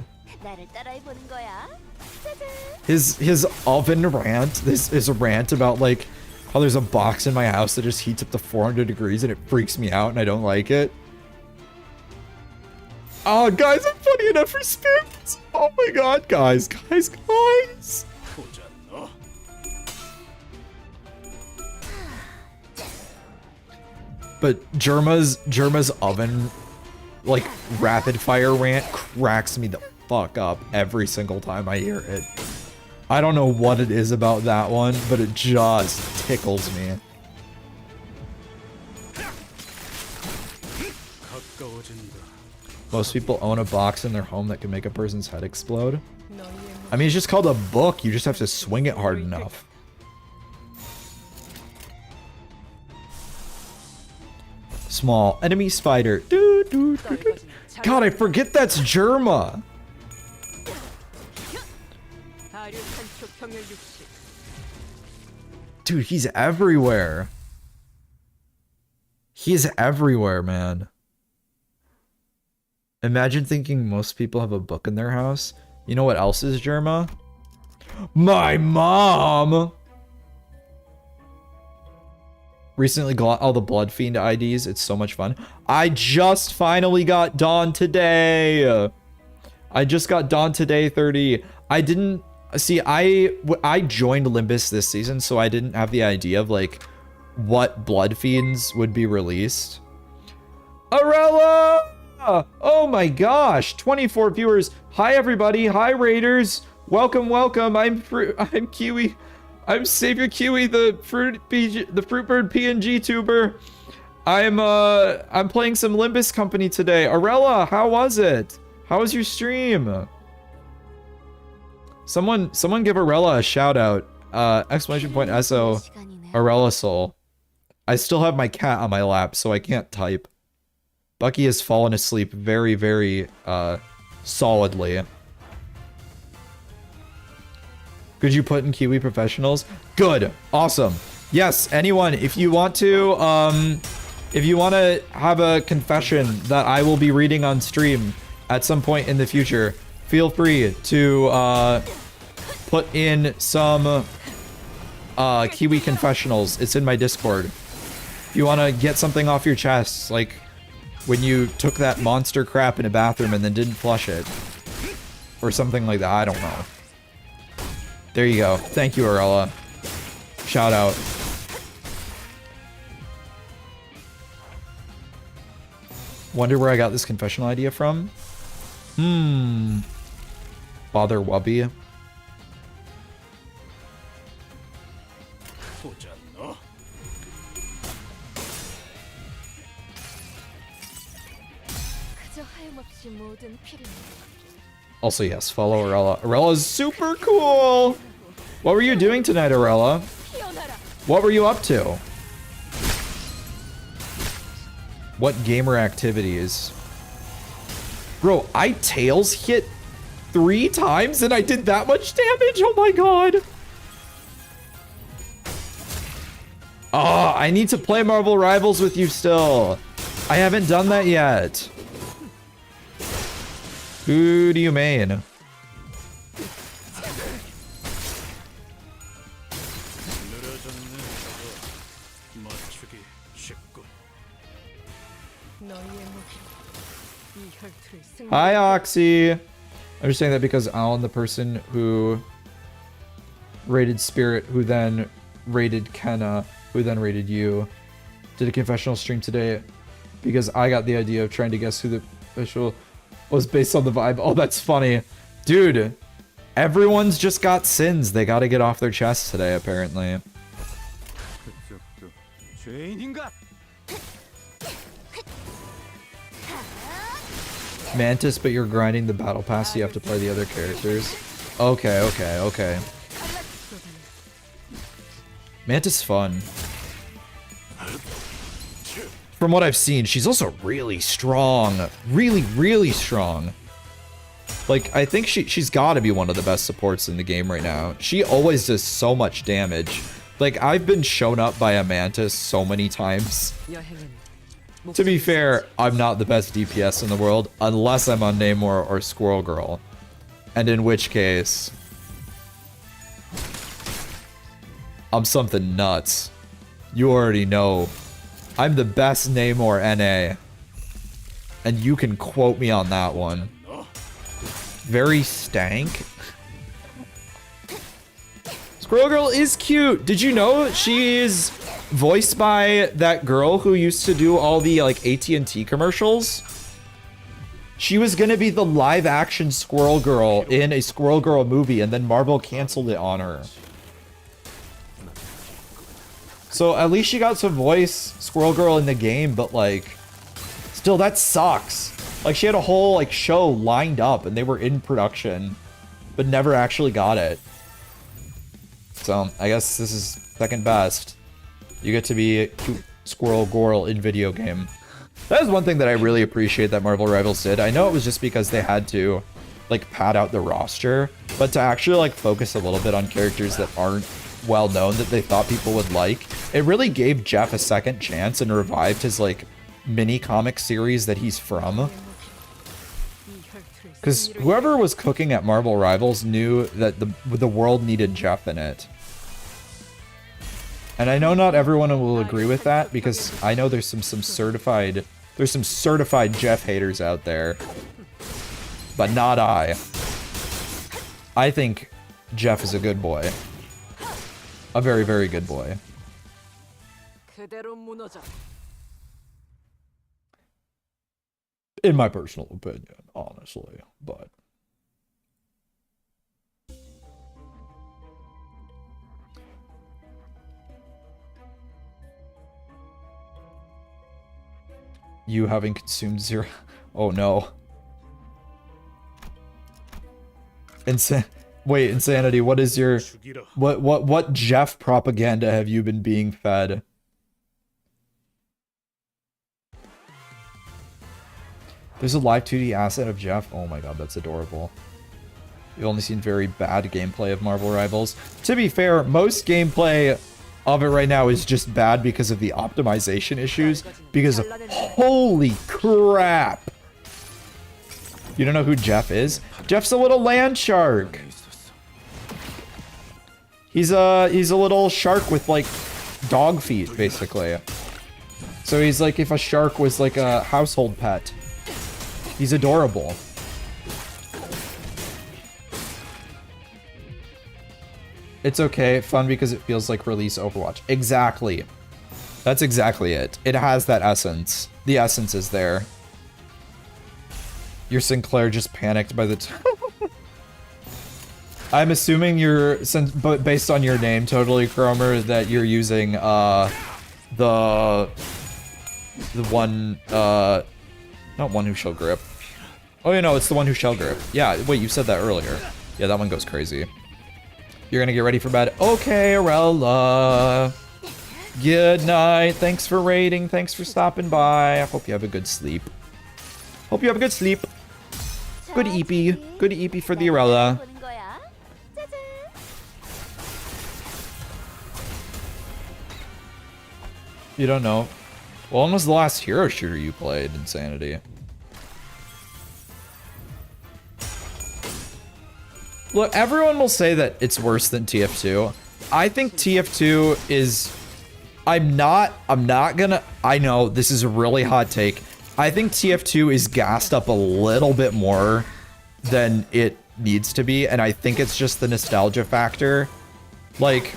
His oven rant, this is a rant about like how there's a box in my house that just heats up to 400 degrees and it freaks me out and I don't like it. Oh, guys, I'm funny enough for spirits. Oh my god, guys. But Germa's oven, like, rapid fire rant cracks me the fuck up every single time I hear it. I don't know what it is about that one, but it just tickles me. Most people own a box in their home that can make a person's head explode. I mean, it's just called a book. You just have to swing it hard enough. Small enemy spider. God, I forget that's Germa. Dude, he's everywhere. He's everywhere, man. Imagine thinking most people have a book in their house. You know what else is Germa? My mom! Recently got all the Blood Fiend IDs. It's so much fun. I just finally got Dawn today. I just got Dawn today 30. I didn't... See, I joined Limbus this season, so I didn't have the idea of, like, what Blood Fiends would be released. Arella! Oh my gosh, 24 viewers. Hi everybody, hi Raiders. Welcome, welcome. I'm Kiwi. I'm Savior Kiwi, the fruitbird PNGtuber. I'm playing some Limbus Company today. Arella, how was it? How was your stream? Someone give Arella a shout out. Exclamation point SO Arella Soul. I still have my cat on my lap, so I can't type. Bucky has fallen asleep very, very solidly. Could you put in Kiwi professionals? Good. Awesome. Yes, anyone, if you want to have a confession that I will be reading on stream at some point in the future, feel free to put in some Kiwi confessionals. It's in my Discord. If you want to get something off your chest, like when you took that monster crap in a bathroom and then didn't flush it. or something like that. I don't know. There you go. Thank you, Arella. Shout out. Wonder where I got this confessional idea from? Father Wubby. Also, yes, follow Arella. Arella's super cool! What were you doing tonight, Arella? What were you up to? What gamer activities? Bro, I tails hit 3 times and I did that much damage? Oh my god! Oh, I need to play Marvel Rivals with you still. I haven't done that yet. Who do you main? Hi, Oxy. I'm just saying that because Alan, the person who rated Spirit, who then rated Kenna, who then rated you, did a confessional stream today because I got the idea of trying to guess who the official was based on the vibe. Oh, that's funny. Dude, everyone's just got sins they gotta get off their chest today, apparently. Mantis, but you're grinding the battle pass, so you have to play the other characters. Okay, okay, okay. Mantis fun. From what I've seen, she's also really strong. Really, really strong. Like, I think she's gotta be one of the best supports in the game right now. She always does so much damage. Like, I've been shown up by a Mantis so many times. To be fair, I'm not the best DPS in the world, unless I'm on Namor or Squirrel Girl. And in which case, I'm something nuts. You already know. I'm the best Namor NA. And you can quote me on that one. Very stank. Squirrel Girl is cute. Did you know she's voiced by that girl who used to do all the like AT&T commercials? She was gonna be the live action Squirrel Girl in a Squirrel Girl movie, and then Marvel canceled it on her. So at least she got to voice Squirrel Girl in the game, but like, still that sucks. Like, she had a whole like show lined up and they were in production, but never actually got it. So I guess this is second best. You get to be a cute Squirrel Girl in video game. That is one thing that I really appreciate that Marvel Rivals did. I know it was just because they had to like pad out the roster, but to actually like focus a little bit on characters that aren't well known that they thought people would like, it really gave Jeff a second chance and revived his like mini comic series that he's from. Because whoever was cooking at Marvel Rivals knew that the world needed Jeff in it. And I know not everyone will agree with that, because I know there's some certified Jeff haters out there. But not I. I think Jeff is a good boy. A very, very good boy. In my personal opinion, honestly, but... You having consumed 0... Oh no. Wait, Insanity, what is your... What Jeff propaganda have you been being fed? There's a live 2D asset of Jeff. Oh my god, that's adorable. You've only seen very bad gameplay of Marvel Rivals. To be fair, most gameplay of it right now is just bad because of the optimization issues. Because of... Holy crap! You don't know who Jeff is? Jeff's a little land shark. He's a little shark with like dog feet, basically. So he's like if a shark was like a household pet. He's adorable. It's okay. Fun because it feels like release Overwatch. Exactly. That's exactly it. It has that essence. The essence is there. Your Sinclair just panicked by the time. I'm assuming you're, but based on your name, totally Chromer, that you're using the one not one who shall grip. Oh, you know, it's the one who shall grip. Yeah, wait, you said that earlier. Yeah, that one goes crazy. You're gonna get ready for bed. Okay, Arella. Good night. Thanks for raiding. Thanks for stopping by. I hope you have a good sleep. Hope you have a good sleep. Good EP. Good EP for the Arella. You don't know. Well, when was the last hero shooter you played, Insanity? Look, everyone will say that it's worse than TF2. I think TF2 is... I'm not gonna... I know, this is a really hot take. I think TF2 is gassed up a little bit more than it needs to be, and I think it's just the nostalgia factor. Like,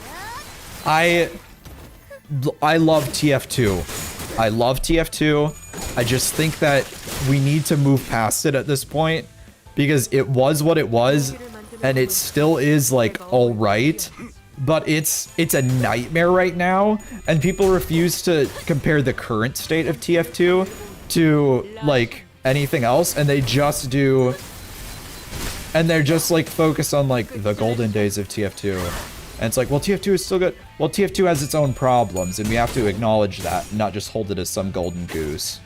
I love TF2. I love TF2. I just think that we need to move past it at this point, because it was what it was, and it still is, like, alright. But it's a nightmare right now, and people refuse to compare the current state of TF2 to, like, anything else, and they just do... And they're just, like, focused on, like, the golden days of TF2. And it's like, well, TF2 is still good. Well, TF2 has its own problems, and we have to acknowledge that, and not just hold it as some golden goose.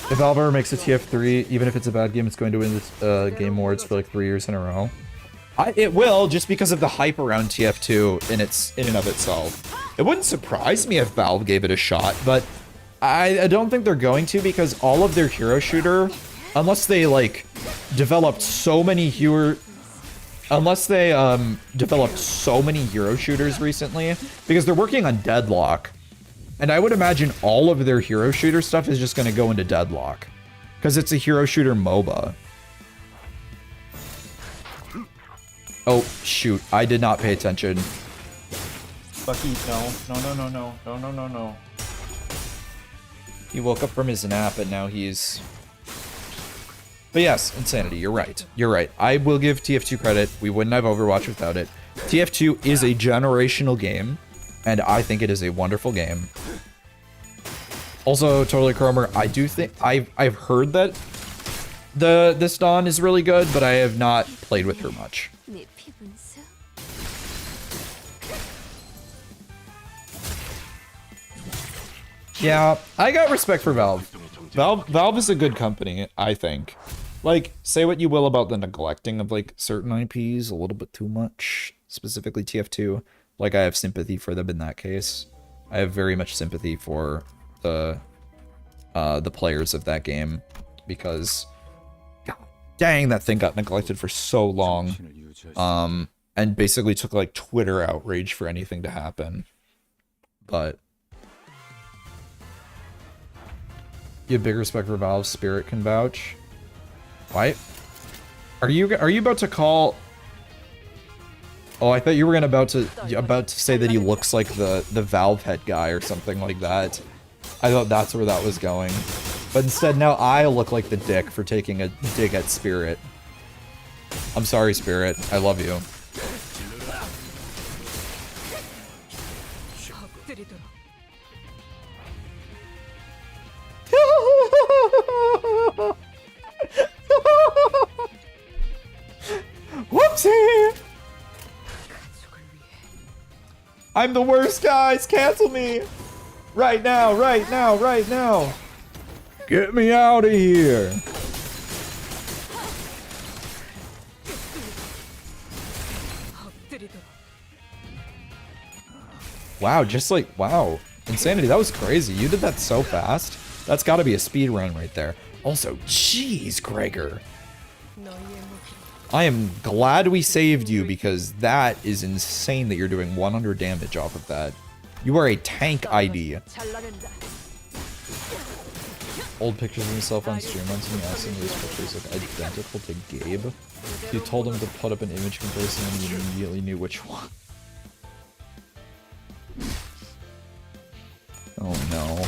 If Valve ever makes a TF3, even if it's a bad game, it's going to win the Game Awards for, like, 3 years in a row. It will, just because of the hype around TF2 in and of itself. It wouldn't surprise me if Valve gave it a shot, but I don't think they're going to, because all of their hero shooter, unless they, like, developed so many hero shooters recently, because they're working on Deadlock. And I would imagine all of their hero shooter stuff is just going to go into Deadlock, because it's a hero shooter MOBA. Oh, shoot. I did not pay attention. Bucky, no. He woke up from his nap and now he's... But yes, Insanity, you're right. You're right. I will give TF2 credit. We wouldn't have Overwatch without it. TF2 is a generational game, and I think it is a wonderful game. Also, totally Chromer, I do think... I've heard that this Dawn is really good, but I have not played with her much. Yeah, I got respect for Valve. Valve is a good company, I think. Like, say what you will about the neglecting of, like, certain IPs a little bit too much, specifically TF2. Like, I have sympathy for them in that case. I have very much sympathy for the players of that game, because, God dang, that thing got neglected for so long. And basically took, like, Twitter outrage for anything to happen. But... You have big respect for Valve. Spirit can vouch. What? Are you about to call? Oh, I thought you were about to say that he looks like the Valve head guy or something like that. I thought that's where that was going, but instead now I look like the dick for taking a dig at Spirit. I'm sorry, Spirit. I love you. Whoopsie! I'm the worst, guys! Cancel me! Right now, right now, right now! Get me out of here! Wow, just like, wow. Insanity, that was crazy. You did that so fast. That's gotta be a speed run right there. Also, jeez, Gregor. I am glad we saved you, because that is insane that you're doing 100 damage off of that. You are a tank ID. old pictures of himself on stream once and he asked him if his pictures look identical to Gabe. He told him to put up an image comparison and he immediately knew which one. Oh no.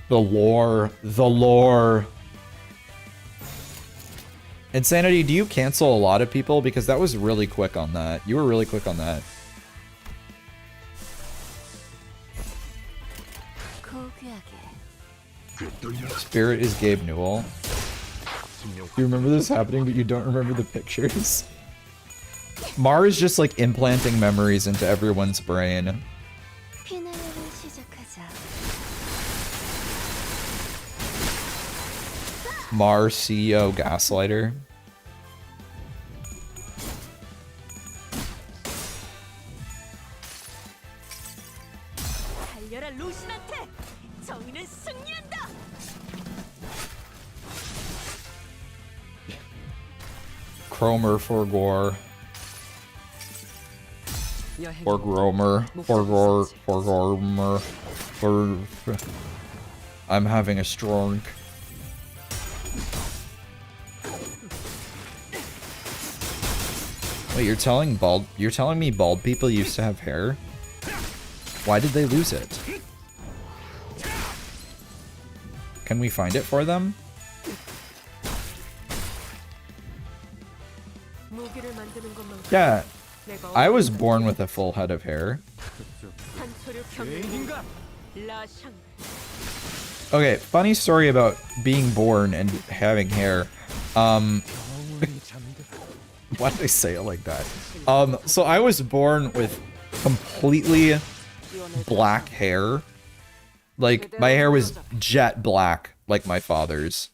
The lore. The lore. Insanity, do you cancel a lot of people? Because that was really quick on that. You were really quick on that. Spirit is Gabe Newell. You remember this happening, but you don't remember the pictures? Mar is just like implanting memories into everyone's brain. Mar CEO Gaslighter. Cromer for Gore. For Gromer. For Gore. For Gormer. For... I'm having a stroke. Wait, you're telling me bald people used to have hair? Why did they lose it? Can we find it for them? Yeah, I was born with a full head of hair. Okay, funny story about being born and having hair. Why did I say it like that? So I was born with completely black hair. Like, my hair was jet black, like my father's,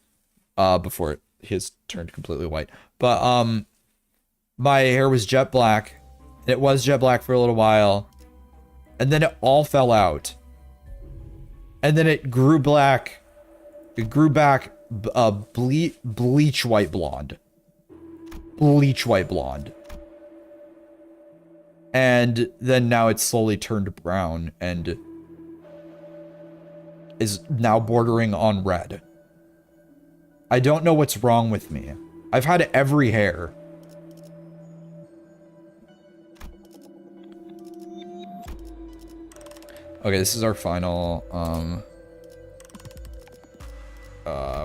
before his turned completely white. But, my hair was jet black. It was jet black for a little while. And then it all fell out. And then it grew black. It grew back, bleach white blonde. Bleach white blonde. And then now it's slowly turned brown and is now bordering on red. I don't know what's wrong with me. I've had every hair. Okay, this is our final,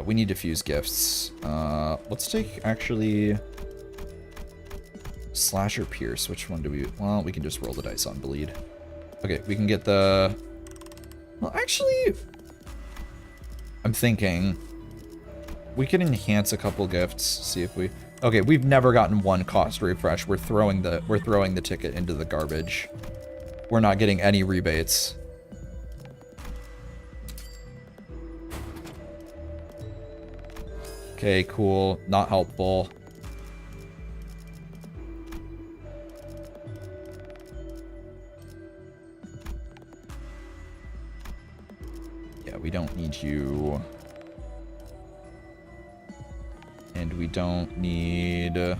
we need to fuse gifts. Let's take, actually, Slash or Pierce. Which one do we, well, we can just roll the dice on Bleed. Okay, we can get the, well, actually, I'm thinking, we can enhance a couple gifts, see if we, okay, we've never gotten one cost refresh. We're throwing the ticket into the garbage. We're not getting any rebates. Okay, cool. Not helpful. Yeah, we don't need you. And we don't need...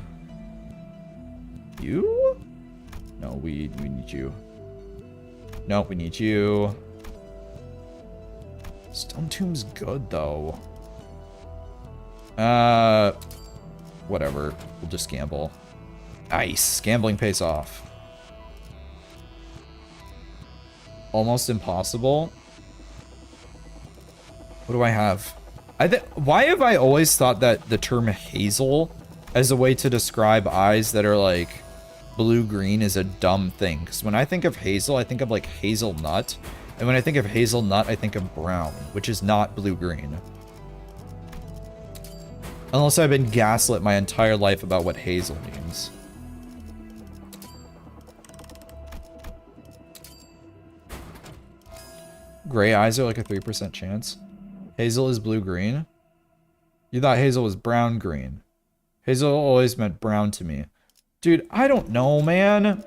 you? No, we need you. Nope, we need you. Stone Tomb's good, though. Whatever. We'll just gamble. Nice. Gambling pays off. Almost impossible. What do I have? Why have I always thought that the term hazel as a way to describe eyes that are like blue-green is a dumb thing? Because when I think of hazel, I think of like hazelnut. And when I think of hazelnut, I think of brown, which is not blue-green. Unless I've been gaslit my entire life about what hazel means. Gray eyes are like a 3% chance. Hazel is blue-green. You thought hazel was brown-green. Hazel always meant brown to me. Dude, I don't know, man.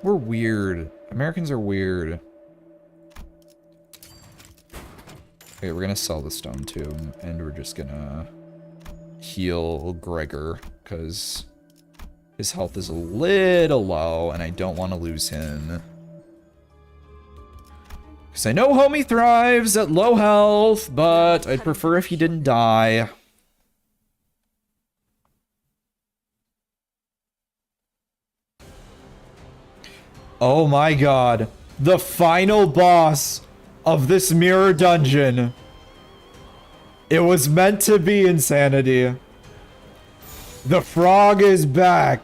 We're weird. Americans are weird. Okay, we're gonna sell the stone tomb, and we're just gonna heal Gregor, because His health is a little low, and I don't want to lose him. Because I know homie thrives at low health, but I'd prefer if he didn't die. Oh my god. The final boss of this mirror dungeon. It was meant to be insanity. The frog is back.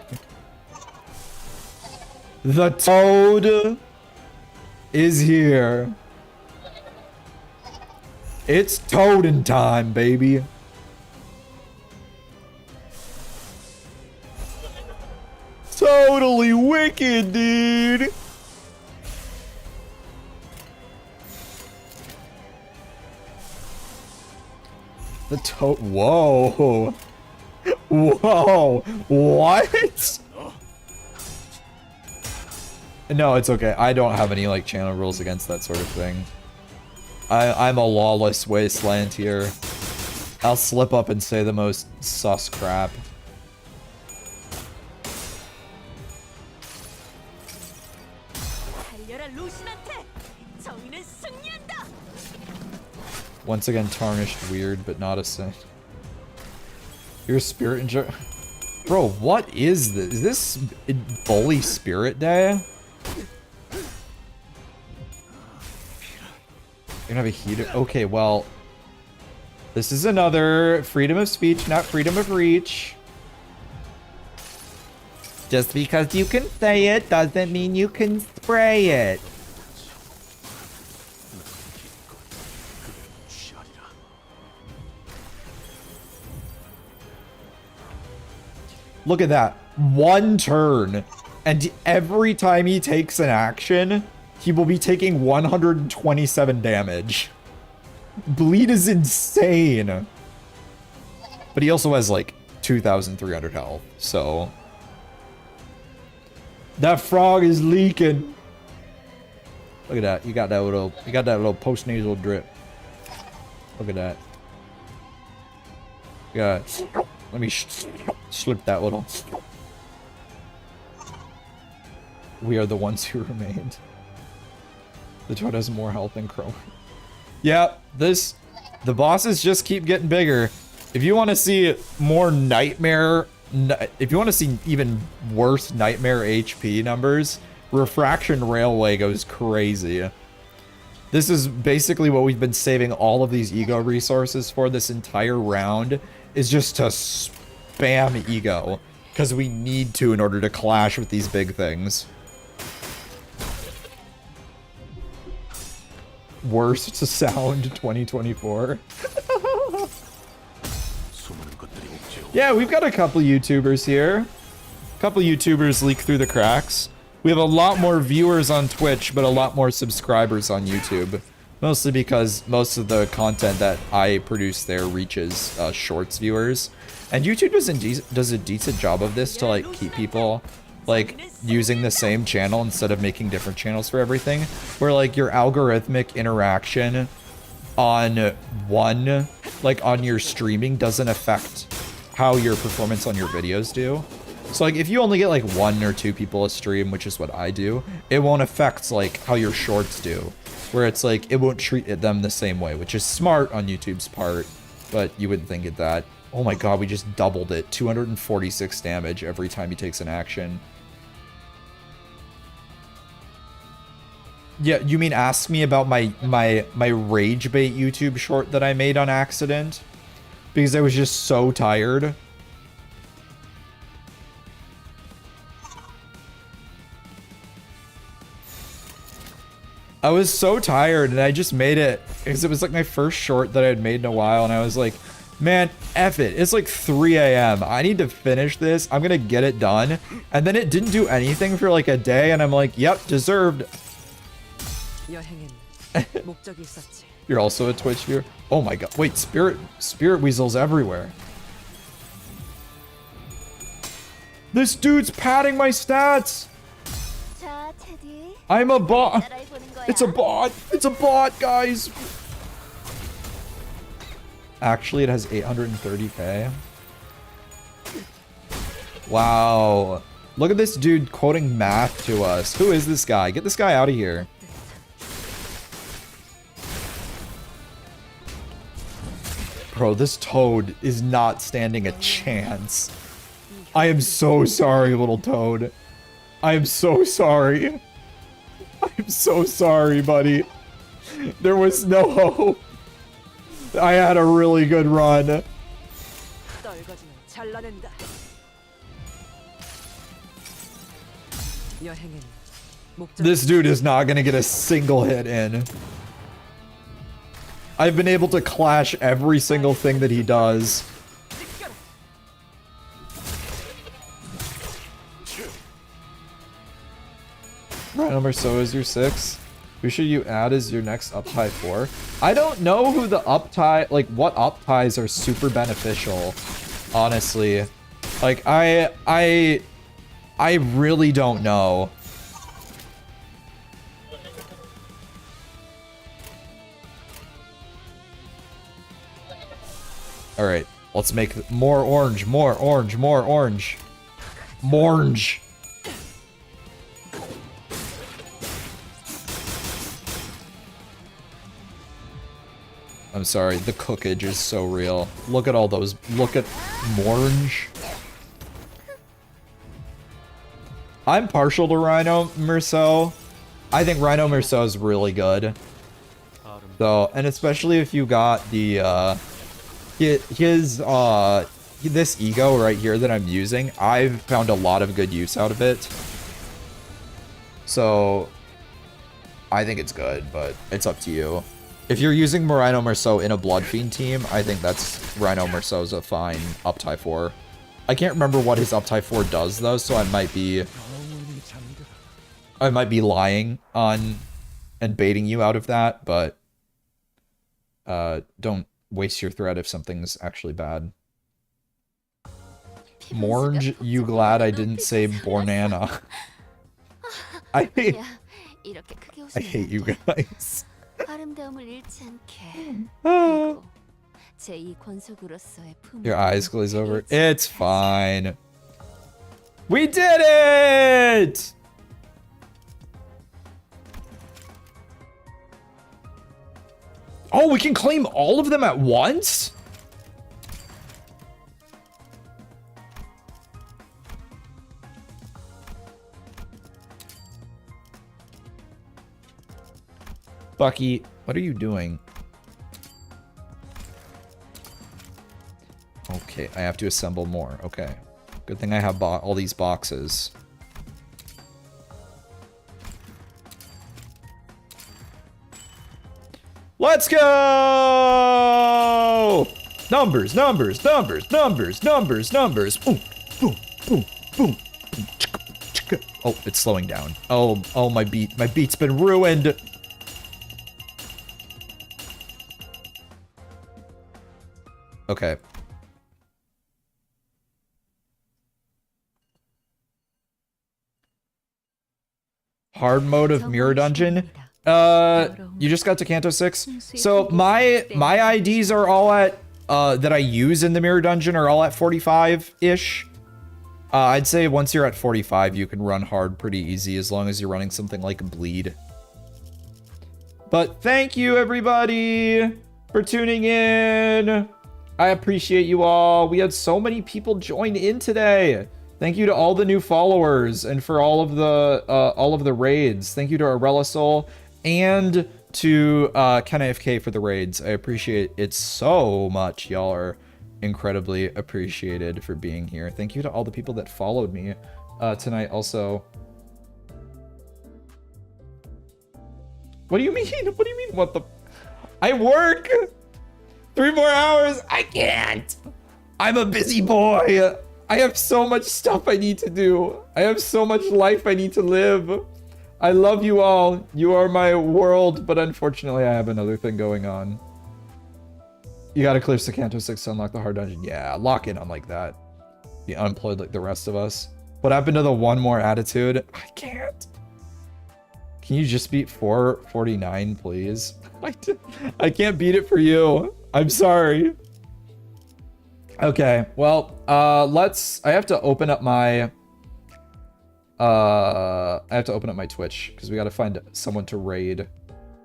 The toad is here. It's toading time, baby. Totally wicked, dude. The toad. Whoa. Whoa. What? No, it's okay. I don't have any like channel rules against that sort of thing. I'm a lawless wasteland here. I'll slip up and say the most sus crap. Once again, tarnished weird, but not a saint. Your spirit enjoy. Bro, what is this? Is this bully spirit day? You're gonna have a heater. Okay, well, this is another freedom of speech, not freedom of reach. Just because you can say it doesn't mean you can spray it. Look at that. One turn. And every time he takes an action, he will be taking 127 damage. Bleed is insane. But he also has like 2,300 health, so... That frog is leaking. Look at that. You got that little post-nasal drip. Look at that. Yeah. Let me slip that little. We are the ones who remained. The toad has more health than Crow. Yeah, the bosses just keep getting bigger. If you want to see more nightmare, if you want to see even worse nightmare HP numbers, Refraction Railway goes crazy. This is basically what we've been saving all of these ego resources for this entire round, is just to spam ego, because we need to in order to clash with these big things. Worst sound 2024. Yeah, we've got a couple YouTubers here. A couple YouTubers leak through the cracks. We have a lot more viewers on Twitch, but a lot more subscribers on YouTube. Mostly because most of the content that I produce there reaches shorts viewers. And YouTube does a decent job of this to like keep people like using the same channel instead of making different channels for everything. Where like your algorithmic interaction on one, like on your streaming, doesn't affect how your performance on your videos do. So like if you only get like 1 or 2 people a stream, which is what I do, it won't affect like how your shorts do. Where it's like, it won't treat them the same way, which is smart on YouTube's part, but you wouldn't think it that. Oh my god, we just doubled it. 246 damage every time he takes an action. Yeah, you mean ask me about my rage bait YouTube short that I made on accident? Because I was just so tired. I was so tired and I just made it because it was like my first short that I had made in a while, and I was like, man, F it. It's like 3 a.m. I need to finish this. I'm gonna get it done. And then it didn't do anything for like a day, and I'm like, yep, deserved. You're also a Twitch viewer? Oh my god. Wait, spirit weasels everywhere. This dude's padding my stats. I'm a bot. It's a bot. It's a bot, guys. Actually, it has 830k. Wow. Look at this dude quoting math to us. Who is this guy? Get this guy out of here. Bro, this toad is not standing a chance. I am so sorry, little toad. I am so sorry. I'm so sorry, buddy. There was no hope. I had a really good run. This dude is not gonna get a single hit in. I've been able to clash every single thing that he does. Right number so is your 6. Who should you add as your next up tie for? I don't know who the up tie, like what up ties are super beneficial, honestly. Like I really don't know. All right, let's make more orange, more orange, more orange. Morange. I'm sorry, the cookage is so real. Look at all those, look at Morange. I'm partial to Rhino Merceau. I think Rhino Merceau is really good. So, and especially if you got the, this ego right here that I'm using, I've found a lot of good use out of it. So, I think it's good, but it's up to you. If you're using Rhino Merceau in a Blood Fiend team, I think that's Rhino Merceau's a fine up tie 4. I can't remember what his up tie 4 does though, so I might be lying on and baiting you out of that, but don't waste your thread if something's actually bad. Morange, you glad I didn't say Bornana? I hate you guys. Your eyes glaze over. It's fine. We did it! Oh, we can claim all of them at once? Bucky, what are you doing? Okay, I have to assemble more. Okay. Good thing I have all these boxes. Let's go! Numbers, numbers, numbers, numbers, numbers, numbers. Boom, boom, boom, boom. Oh, it's slowing down. Oh, my beat's been ruined. Okay. Hard mode of Mirror Dungeon. You just got to Canto 6. So my IDs are all at that I use in the Mirror Dungeon are all at 45-ish. I'd say once you're at 45, you can run hard pretty easy as long as you're running something like Bleed. But thank you everybody for tuning in. I appreciate you all. We had so many people join in today. Thank you to all the new followers and for all of the raids. Thank you to Arella Soul and to Ken AFK for the raids. I appreciate it so much. Y'all are incredibly appreciated for being here. Thank you to all the people that followed me tonight also. What do you mean? What do you mean? What the? I work 3 more hours. I can't. I'm a busy boy. I have so much stuff I need to do. I have so much life I need to live. I love you all. You are my world, but unfortunately I have another thing going on. You gotta clear Canto 6 to unlock the hard dungeon. Yeah, lock in on like that. Be unemployed like the rest of us. What happened to the one more attitude? I can't. Can you just beat 449, please? I can't beat it for you. I'm sorry. Okay, well, I have to open up my, Twitch, because we gotta find someone to raid.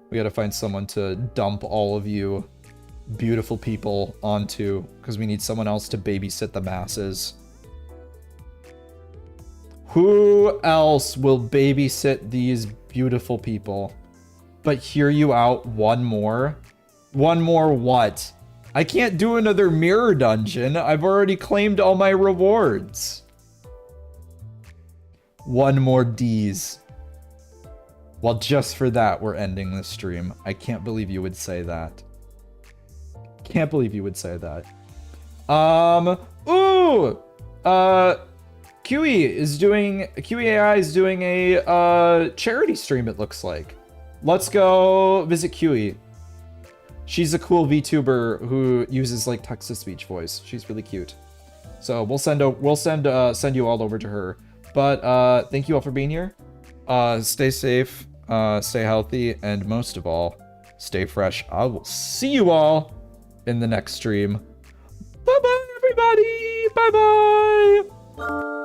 We gotta find someone to dump all of you beautiful people onto, because we need someone else to babysit the masses. Who else will babysit these beautiful people? But hear you out one more? One more what? I can't do another mirror dungeon. I've already claimed all my rewards. One more D's. Well, just for that, we're ending this stream. I can't believe you would say that. Can't believe you would say that. Kiwi AI is doing a charity stream, it looks like. Let's go visit Kiwi. She's a cool VTuber who uses like text-to-speech voice. She's really cute. So we'll send you all over to her. But thank you all for being here. Stay safe, stay healthy, and most of all, stay fresh. I will see you all in the next stream. Bye-bye, everybody! Bye-bye!